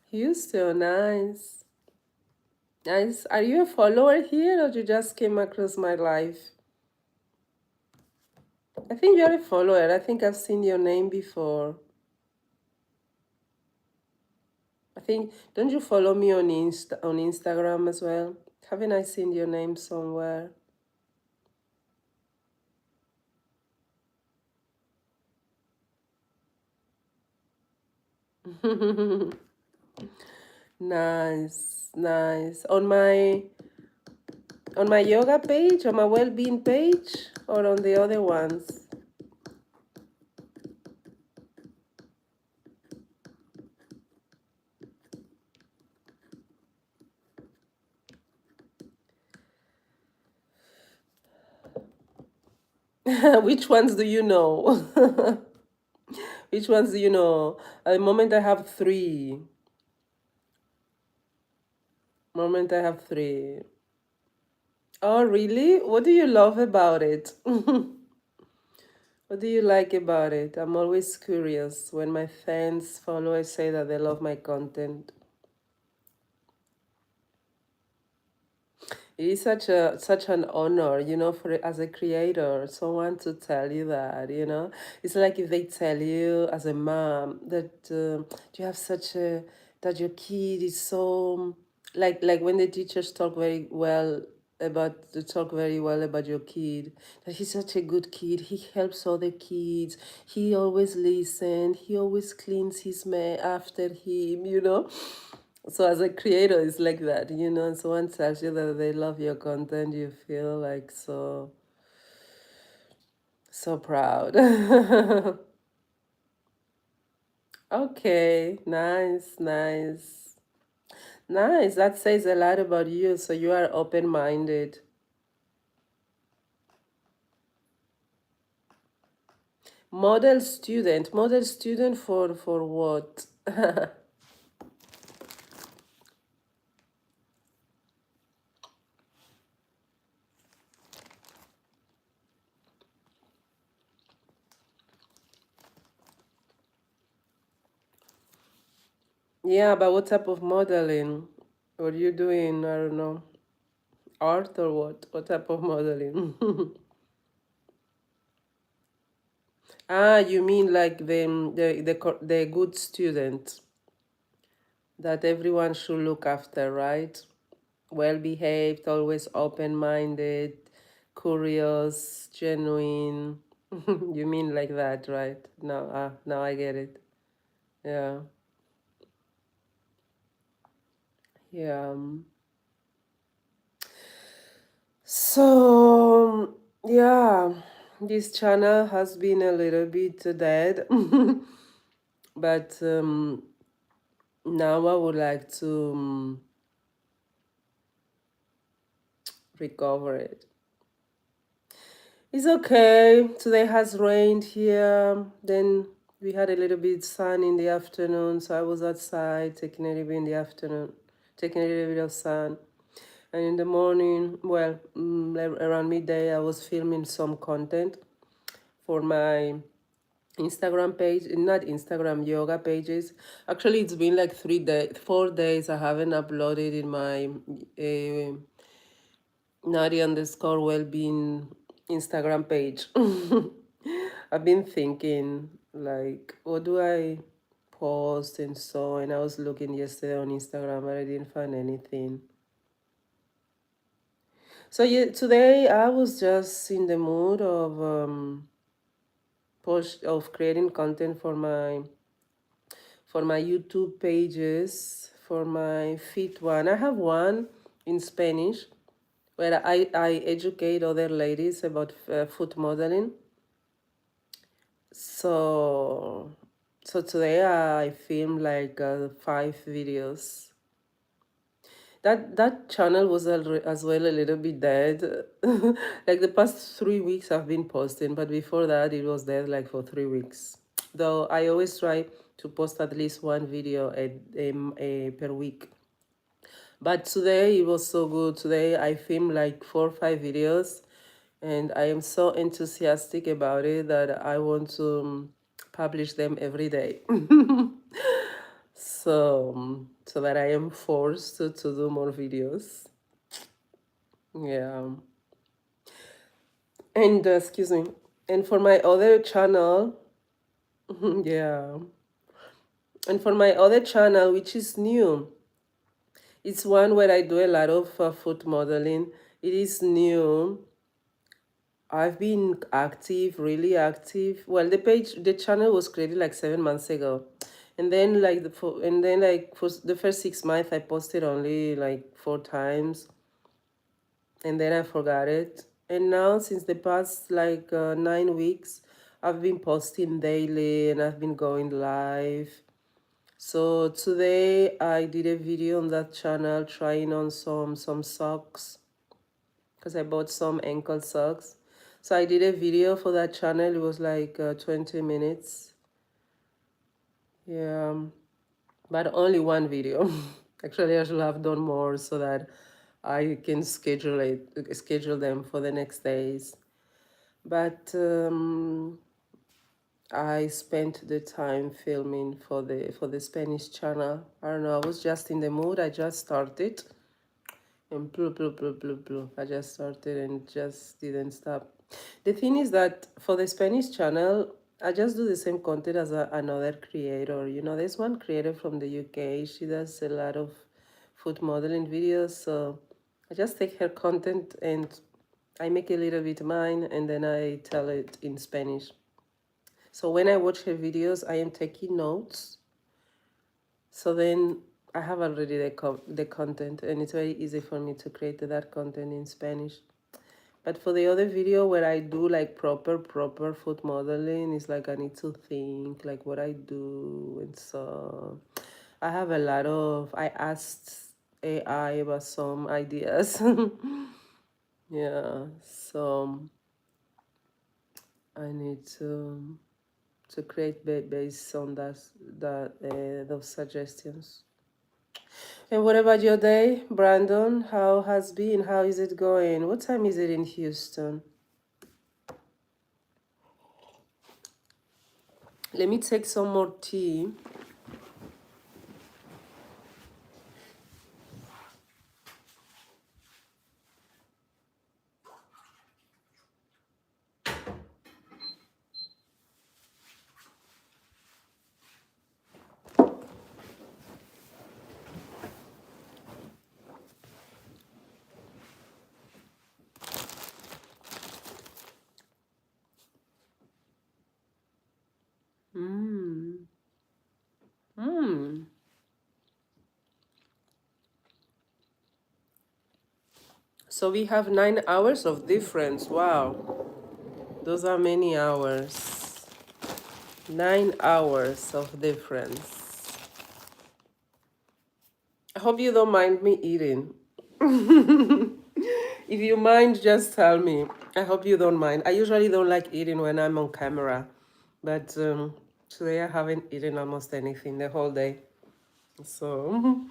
You so nice. Nice. Are you a follower here or you just came across my life? I think you're a follower. I think I've seen your name before. I think, don't you follow me on Instagram as well? Haven't I seen your name somewhere? Nice, nice. On my yoga page, on my well-being page, or on the other ones? Which ones do you know? Which ones do you know? At the moment I have three. Moment I have three. Oh, really? What do you love about it? What do you like about it? I'm always curious. When my fans, followers say that they love my content, it is such an honor, for as a creator, someone to tell you that. It's like if they tell you as a mom that you have such a that your kid is so like when the teachers talk very well about your kid, that he's such a good kid, he helps other kids, he always listens, he always cleans his after him. So as a creator, it's like that. And someone tells you that they love your content, you feel like so proud. Okay, nice, nice. Nice. That says a lot about you. So you are open-minded. Model student for what? Yeah, but what type of modeling? What are you doing? I don't know. Art or what? What type of modeling? Ah, you mean like the good student that everyone should look after, right? Well behaved, always open minded, curious, genuine. You mean like that, right? Now I get it. Yeah, yeah. So yeah, this channel has been a little bit dead, but now I would like to recover it. It's okay. Today has rained here. Then we had a little bit sun in the afternoon, so I was outside taking a little bit in the afternoon, taking a little bit of sun. And in the morning, well, around midday, I was filming some content for my Instagram page, not Instagram, yoga pages. Actually, it's been like 4 days I haven't uploaded in my uh, Nadi_wellbeing Instagram page. I've been thinking, like, what do I post and so, and I was looking yesterday on Instagram, but I didn't find anything. So yeah, today I was just in the mood of creating content for my YouTube pages, for my Fit one. I have one in Spanish where I educate other ladies about foot modeling. So, so today I filmed like 5 videos. That channel was as well a little bit dead. Like the past 3 weeks I've been posting, but before that it was dead like for 3 weeks. Though I always try to post at least one video per week. But today it was so good. Today I filmed like 4 or 5 videos, and I am so enthusiastic about it that I want to publish them every day. so that I am forced to do more videos. Yeah. And excuse me. And for my other channel, yeah. And for my other channel, which is new, it's one where I do a lot of food modeling. It is new. I've been active, really active. Well, the channel was created like 7 months ago, and then like for the first 6 months, I posted only like 4 times, and then I forgot it. And now, since the past like 9 weeks, I've been posting daily, and I've been going live. So today I did a video on that channel trying on some socks because I bought some ankle socks. So I did a video for that channel. It was like 20 minutes. Yeah, but only one video. Actually, I should have done more so that I can schedule them for the next days. But I spent the time filming for the Spanish channel. I don't know. I was just in the mood. I just started. And blue, blue, blue, blue, blue. I just started and just didn't stop. The thing is that for the Spanish channel, I just do the same content as another creator. You know, there's one creator from the UK. She does a lot of food modeling videos. So I just take her content and I make a little bit mine and then I tell it in Spanish. So when I watch her videos, I am taking notes. So then I have already the content and it's very easy for me to create that content in Spanish. But for the other video where I do like proper food modeling, it's like I need to think like what I do. And so I have a lot of, I asked AI about some ideas. Yeah, so I need to create based on those suggestions. And what about your day, Brandon? How has been? How is it going? What time is it in Houston? Let me take some more tea. Mmm. Mmm. So we have 9 hours of difference. Wow. Those are many hours. 9 hours of difference. I hope you don't mind me eating. If you mind, just tell me. I hope you don't mind. I usually don't like eating when I'm on camera. But today I haven't eaten almost anything the whole day. So...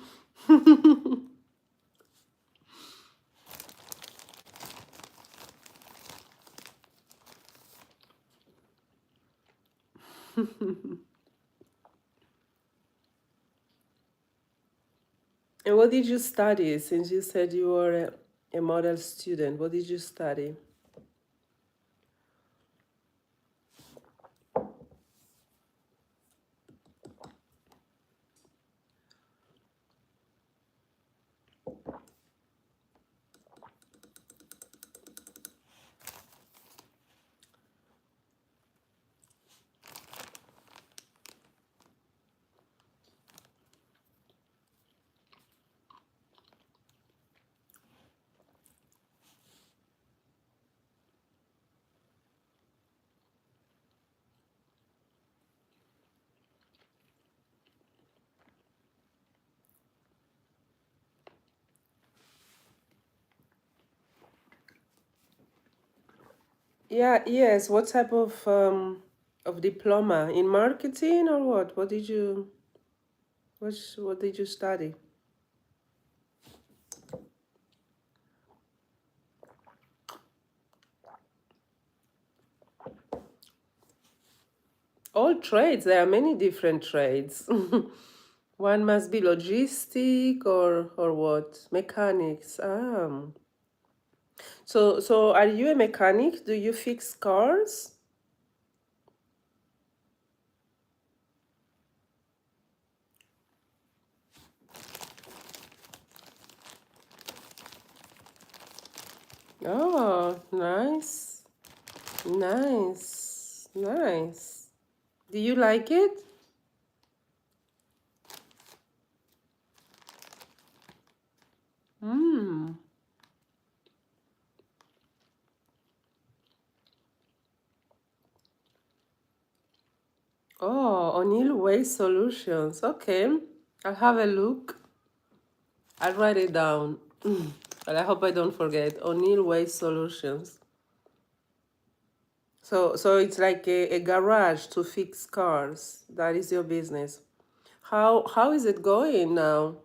And what did you study? Since you said you were a model student, what did you study? Yeah, yes. What type of diploma in marketing or what? What did you study? All trades. There are many different trades. One must be logistic or what? Mechanics. So are you a mechanic? Do you fix cars? Oh, nice. Nice. Nice. Do you like it? Hmm. Oh, O'Neill Waste Solutions. Okay. I'll have a look. I'll write it down. But I hope I don't forget. O'Neill Waste Solutions. So it's like a garage to fix cars. That is your business. How is it going now?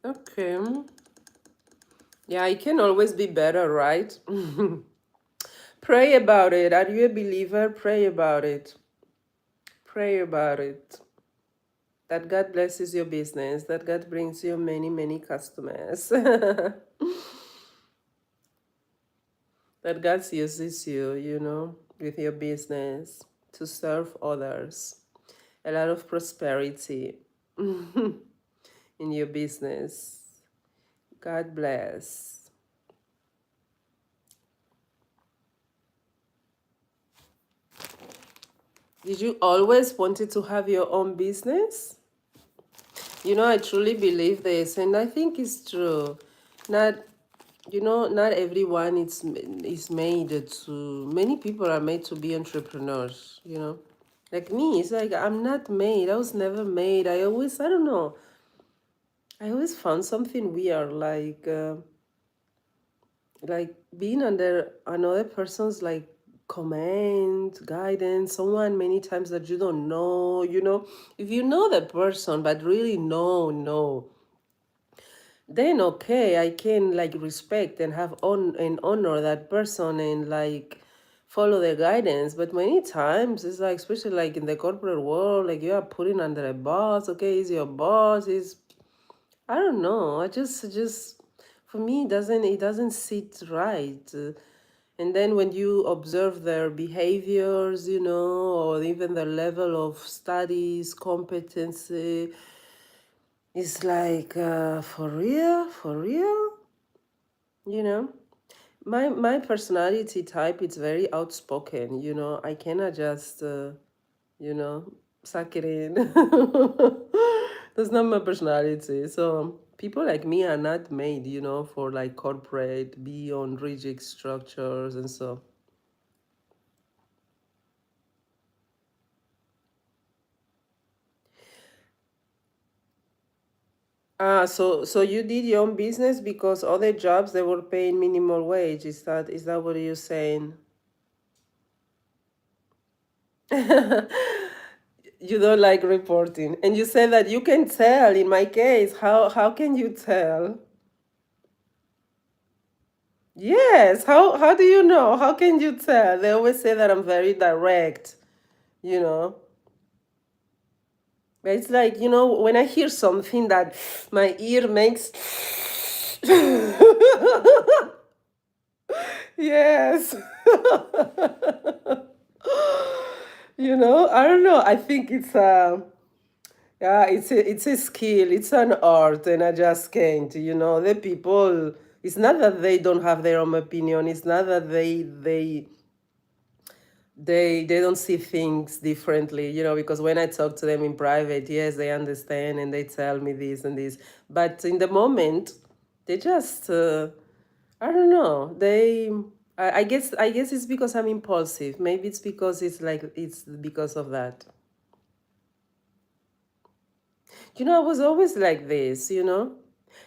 Okay. Yeah, it can always be better, right? Pray about it. Are you a believer? Pray about it. Pray about it. That God blesses your business, that God brings you many, many customers, that God uses you, with your business to serve others. A lot of prosperity in your business. God bless. Did you always wanted to have your own business? I truly believe this, and I think it's true. Not, not everyone is made to. Many people are made to be entrepreneurs. Like me, it's like I'm not made. I was never made. I don't know. I always found something weird, like being under another person's like comment, guidance, someone many times that you don't know. If you know the person, but really no, then okay, I can like respect and have on and honor that person and like follow their guidance. But many times it's like, especially like in the corporate world, like you are putting under a boss. Okay, he's your boss. Is I don't know. I just for me it doesn't sit right. And then when you observe their behaviors, or even the level of studies, competency, it's like, for real, for real, you know. My personality type is very outspoken. I cannot just, you know, suck it in. That's not my personality. So people like me are not made, for like corporate, be on rigid structures and so. So you did your own business because other jobs they were paying minimal wage. Is that what you're saying? You don't like reporting, and you say that you can tell. In my case, how can you tell? Yes. How do you know? How can you tell? They always say that I'm very direct. You know. But it's like, when I hear something that my ear makes. Yes. I don't know. I think it's a skill. It's an art, and I just can't. The people. It's not that they don't have their own opinion. It's not that they don't see things differently. Because when I talk to them in private, yes, they understand and they tell me this and this. But in the moment, they just. I don't know. I guess it's because I'm impulsive. Maybe it's because of that. I was always like this.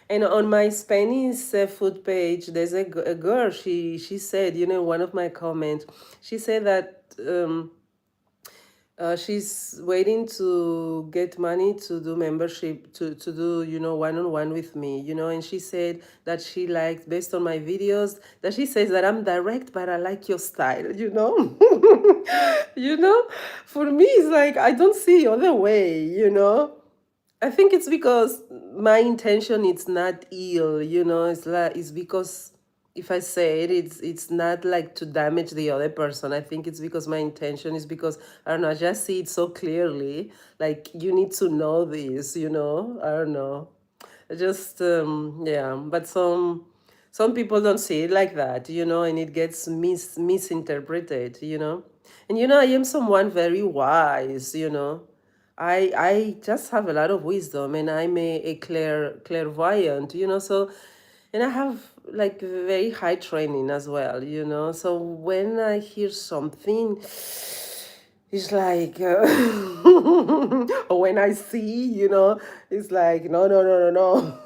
And on my Spanish food page, there's a girl. She said, one of my comments. She said that She's waiting to get money to do membership, to do, one-on-one with me, and she said that she liked, based on my videos, that she says that I'm direct, but I like your style, you know, for me, it's like, I don't see other way, I think it's because my intention is not ill, it's like, it's because if I say it, it's not like to damage the other person. I think it's because my intention is because I don't know, I just see it so clearly. Like, you need to know this, I don't know. I just yeah, but some people don't see it like that, and it gets misinterpreted, And I am someone very wise, I just have a lot of wisdom, and I'm a clairvoyant, so, and I have like very high training as well, so when I hear something, it's like or when I see, it's like, no, no, no, no, no.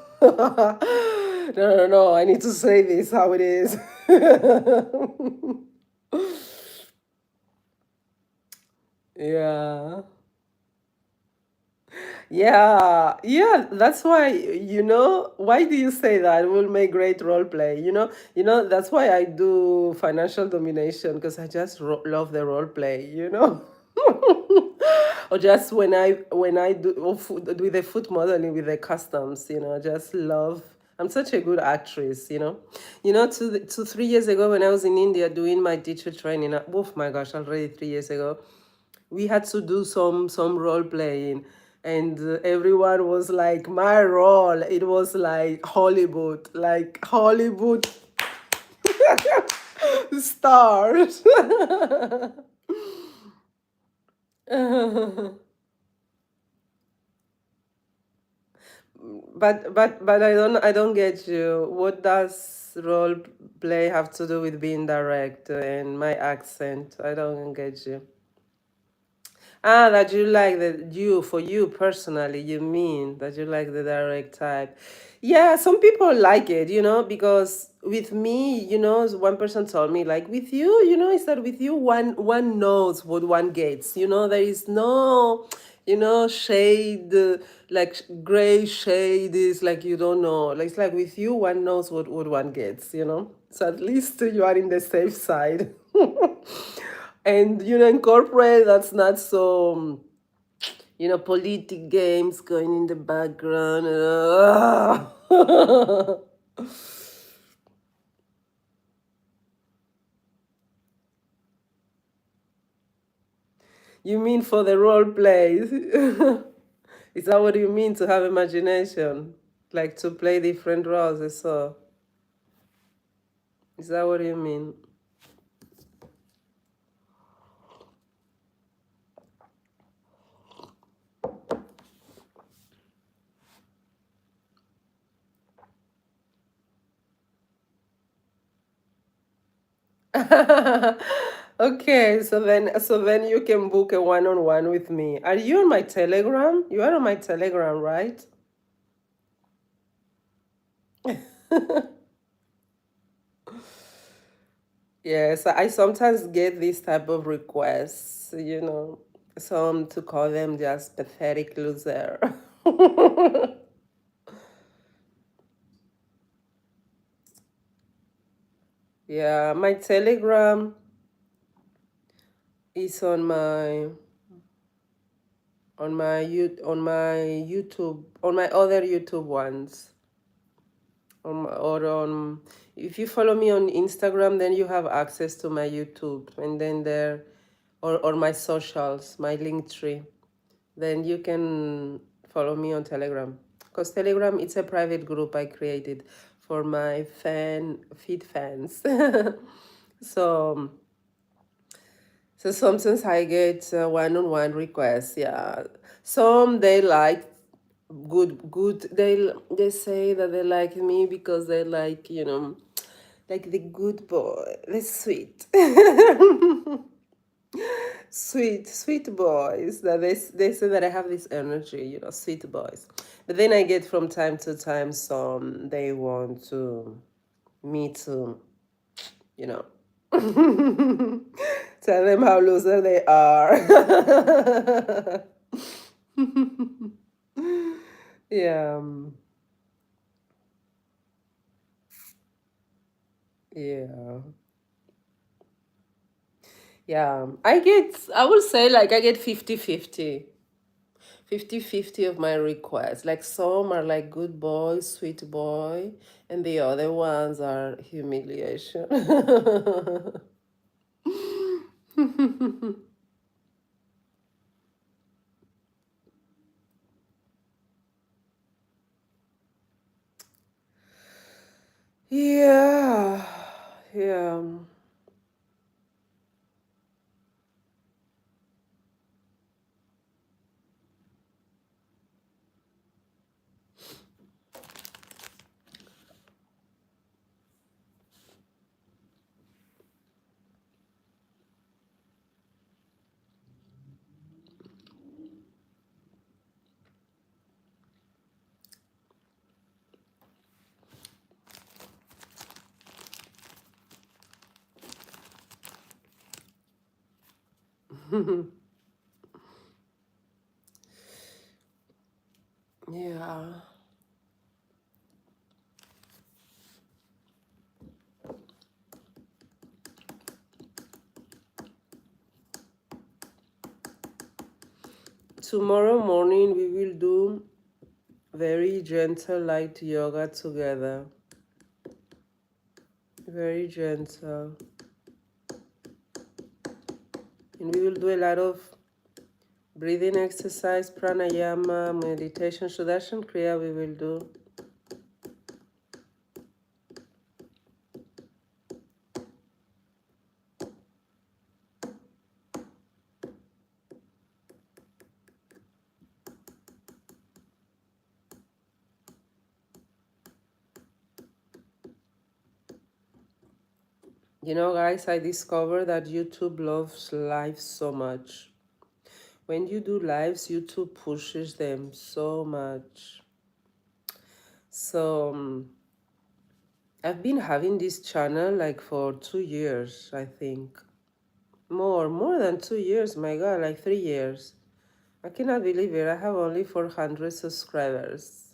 No, no, no, I need to say this how it is. Yeah. Yeah, yeah, that's why, why do you say that? Will make great role play, that's why I do financial domination, because I just love the role play, or just when I do with the foot modeling with the customs, I just love. I'm such a good actress, 2 3 years ago when I was in India doing my teacher training. Oh my gosh, already 3 years ago, we had to do some role playing, and everyone was like, my role, it was like Hollywood stars. But I don't get you. What does role play have to do with being direct and my accent? I don't get you. Ah, that you like for you personally, you mean that you like the direct type. Yeah, some people like it, because with me, one person told me, like, with you, is that with you, one knows what one gets, there is no, shade, like gray shade is like, you don't know. Like, it's like with you, one knows what one gets, So at least you are in the safe side. And in corporate, that's not so politic games going in the background. You mean for the role plays? Is that what you mean, to have imagination, like to play different roles? So is that what you mean? Okay, so then you can book a one-on-one with me. Are you on my Telegram? You are on my Telegram, right? Yes, I sometimes get this type of requests, some to call them just pathetic loser. Yeah, my Telegram is on my YouTube, on my other YouTube ones. Or on, if you follow me on Instagram, then you have access to my YouTube, and then there, or my socials, my link tree. Then you can follow me on Telegram, because Telegram, it's a private group I created for my feed fans. So sometimes I get one-on-one requests. Yeah, some they like good. They say that they like me because they like, like the good boy, the sweet. Sweet boys, that they say that I have this energy, sweet boys. But then I get from time to time some, they want to me to, you know Tell them how loser they are. Yeah. Yeah. Yeah. I will say like I get 50-50. 50-50 of my requests. Like some are like good boy, sweet boy, and the other ones are humiliation. Yeah. Yeah. Yeah. Tomorrow morning we will do very gentle light yoga together. Very gentle. And we will do a lot of breathing exercise, pranayama, meditation, Sudarshan Kriya we will do. You know, guys, I discovered that YouTube loves lives so much. When you do lives, YouTube pushes them so much. So I've been having this channel like for 2 years, I think. More than 2 years, my God, like 3 years. I cannot believe it. I have only 400 subscribers.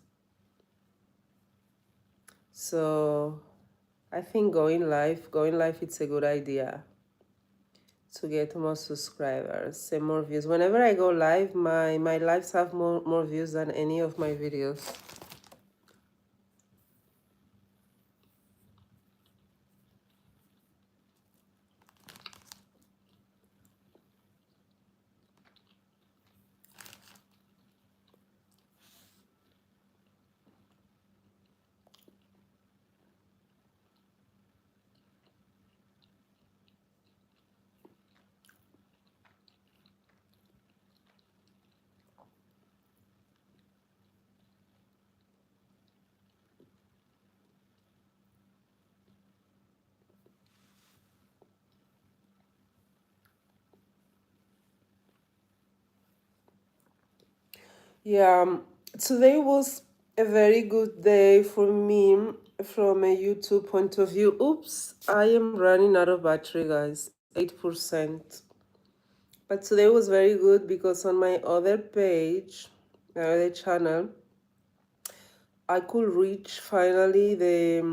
So I think going live, it's a good idea to get more subscribers and more views. Whenever I go live, my lives have more views than any of my videos. Yeah, today was a very good day for me from a YouTube point of view. Oops, I am running out of battery, guys. 8%. But today was very good because on my other page, my other channel, I could reach finally the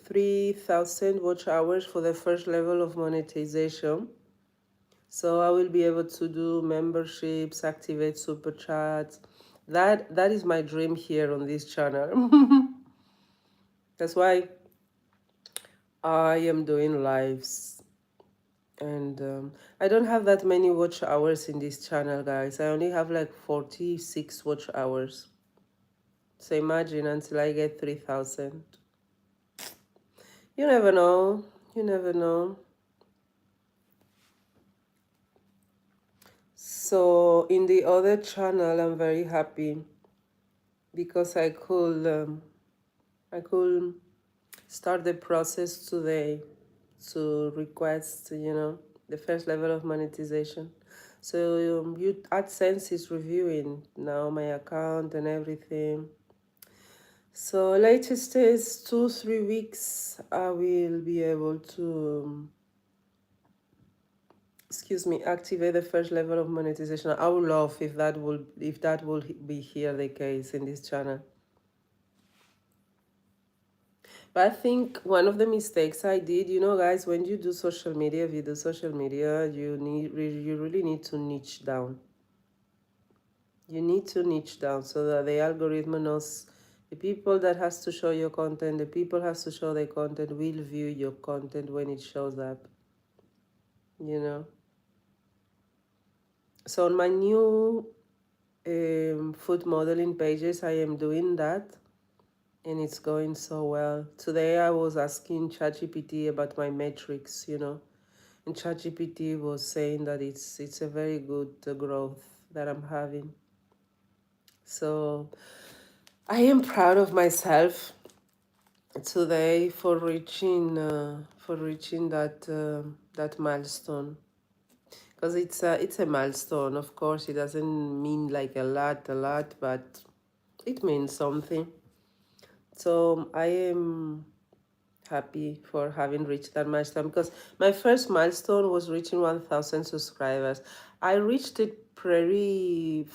3,000 watch hours for the first level of monetization. So I will be able to do memberships, activate super chats. That is my dream here on this channel. That's why I am doing lives. And I don't have that many watch hours in this channel, guys. I only have like 46 watch hours. So imagine until I get 3,000. You never know. You never know. So in the other channel, I'm very happy because I could start the process today to request, the first level of monetization. So you AdSense is reviewing now my account and everything. So latest is 2-3 weeks I will be able to excuse me, activate the first level of monetization. I would love if that will be here the case in this channel. But I think one of the mistakes I did, you know, guys, when you do social media, if you do social media, you really need to niche down. You need to niche down so that the algorithm knows the people that has to show your content, the people has to show their content will view your content when it shows up. You know. So on my new food modeling pages, I am doing that, and it's going so well. Today I was asking ChatGPT about my metrics, you know, and ChatGPT was saying that it's a very good growth that I'm having. So I am proud of myself today for reaching that milestone, because it's a milestone. Of course, it doesn't mean like a lot, but it means something. So I am happy for having reached that milestone, because my first milestone was reaching 1,000 subscribers. I reached it fairly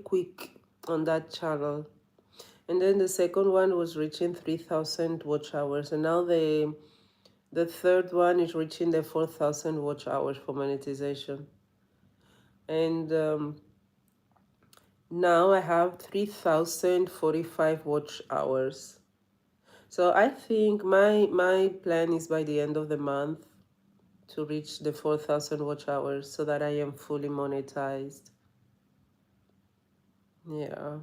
quick on that channel, and then the second one was reaching 3,000 watch hours, and now the third one is reaching the 4,000 watch hours for monetization, and now I have 3,045 watch hours. So I think my plan is by the end of the month to reach the 4,000 watch hours so that I am fully monetized. Yeah.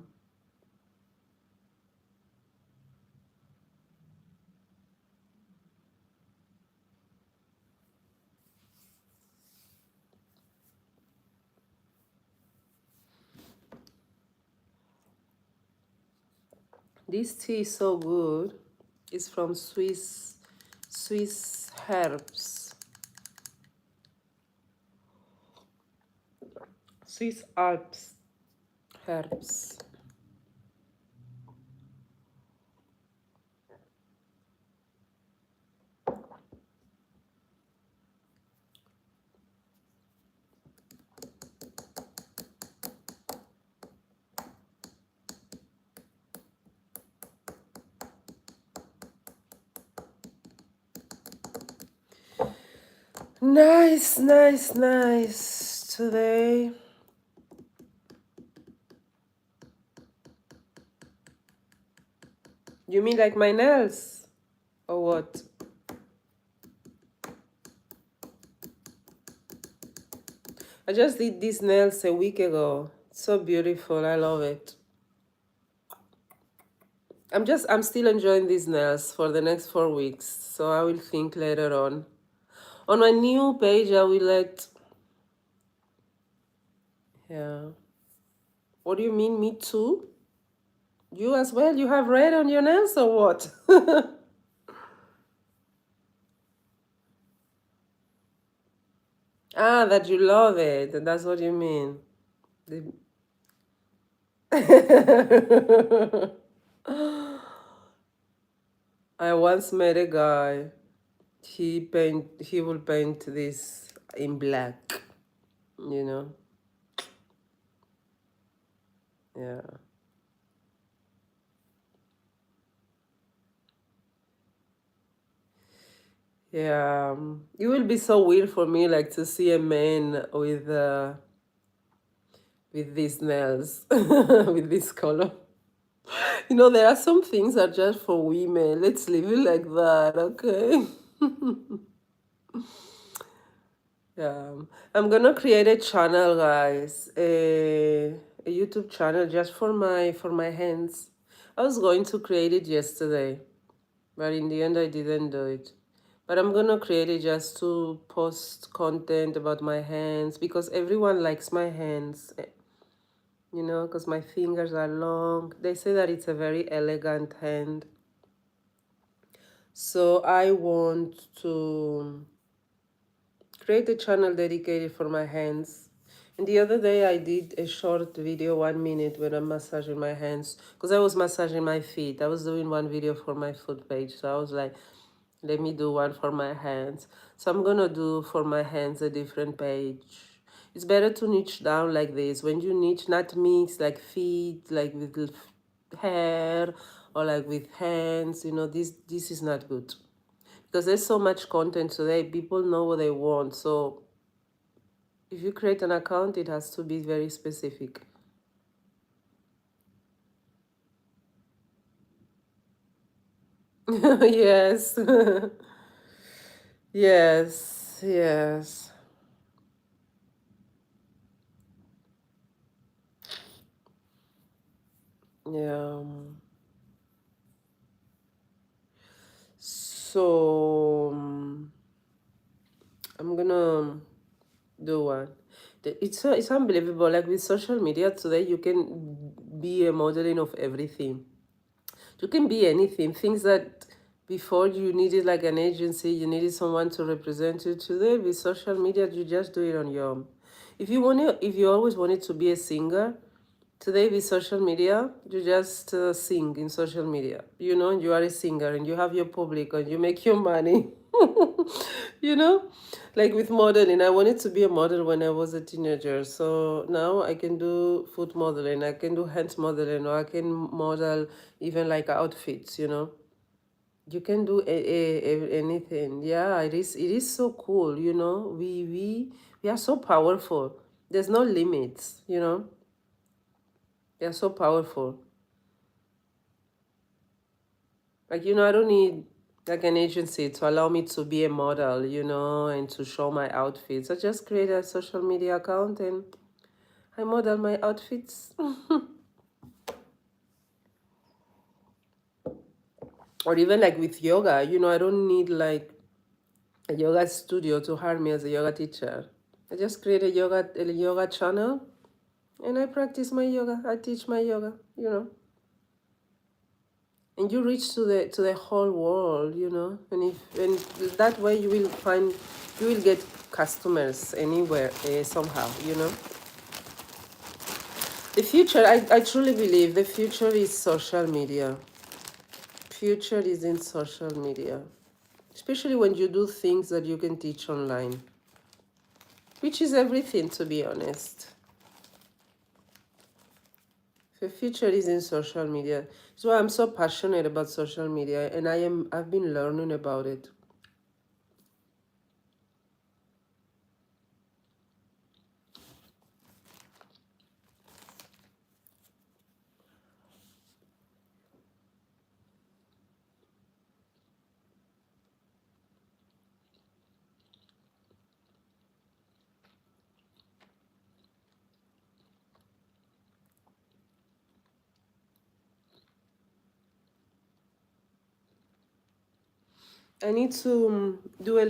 This tea is so good. It's from Swiss herbs. Swiss Alps herbs. Nice, nice, nice. Today. You mean like my nails? Or what? I just did these nails a week ago. It's so beautiful. I love it. I'm still enjoying these nails for the next 4 weeks. So I will think later on. On my new page, I will yeah. What do you mean, me too? You as well? You have red on your nails or what? Ah, that you love it. That's what you mean. I once met a guy. He will paint this in black, you know? Yeah. Yeah. It will be so weird for me like to see a man with these nails, with this color. You know, there are some things that are just for women. Let's leave it like that, okay? Yeah. I'm gonna create a channel, guys. A YouTube channel just for my hands. I was going to create it yesterday, but in the end I didn't do it. But I'm gonna create it just to post content about my hands, because everyone likes my hands. You know, because my fingers are long. They say that it's a very elegant hand. So I want to create a channel dedicated for my hands. And the other day I did a short video, 1 minute, when I'm massaging my hands, because I was massaging my feet. I was doing one video for my foot page. So I was like, let me do one for my hands. So I'm gonna do for my hands a different page. It's better to niche down like this. When you niche, not mix like feet, like with hair, or like with hands, you know, this is not good. Because there's so much content today, people know what they want. So if you create an account, it has to be very specific. Yes. Yes, yes. Yeah. So I'm gonna do one. It's unbelievable. Like with social media today, you can be a modeling of everything. You can be anything. Things that before you needed like an agency, you needed someone to represent you. Today with social media, you just do it on your own. If you always wanted to be a singer, today with social media, you just sing in social media. You know, you are a singer and you have your public and you make your money. You know, like with modeling, I wanted to be a model when I was a teenager. So now I can do food modeling, I can do hand modeling, or I can model even like outfits. You know, you can do anything. Yeah, it is so cool. You know, we are so powerful. There's no limits. You know, they are so powerful. Like, you know, I don't need like an agency to allow me to be a model, you know, and to show my outfits. I just create a social media account and I model my outfits. Or even like with yoga, you know, I don't need like a yoga studio to hire me as a yoga teacher. I just create a yoga channel and I practice my yoga. I teach my yoga, you know. And you reach to the whole world, you know. And that way you will get customers anywhere, somehow, you know. The future, I truly believe the future is social media. Future is in social media, especially when you do things that you can teach online, which is everything, to be honest. The future is in social media. So I'm so passionate about social media, and I've been learning about it. I need to do a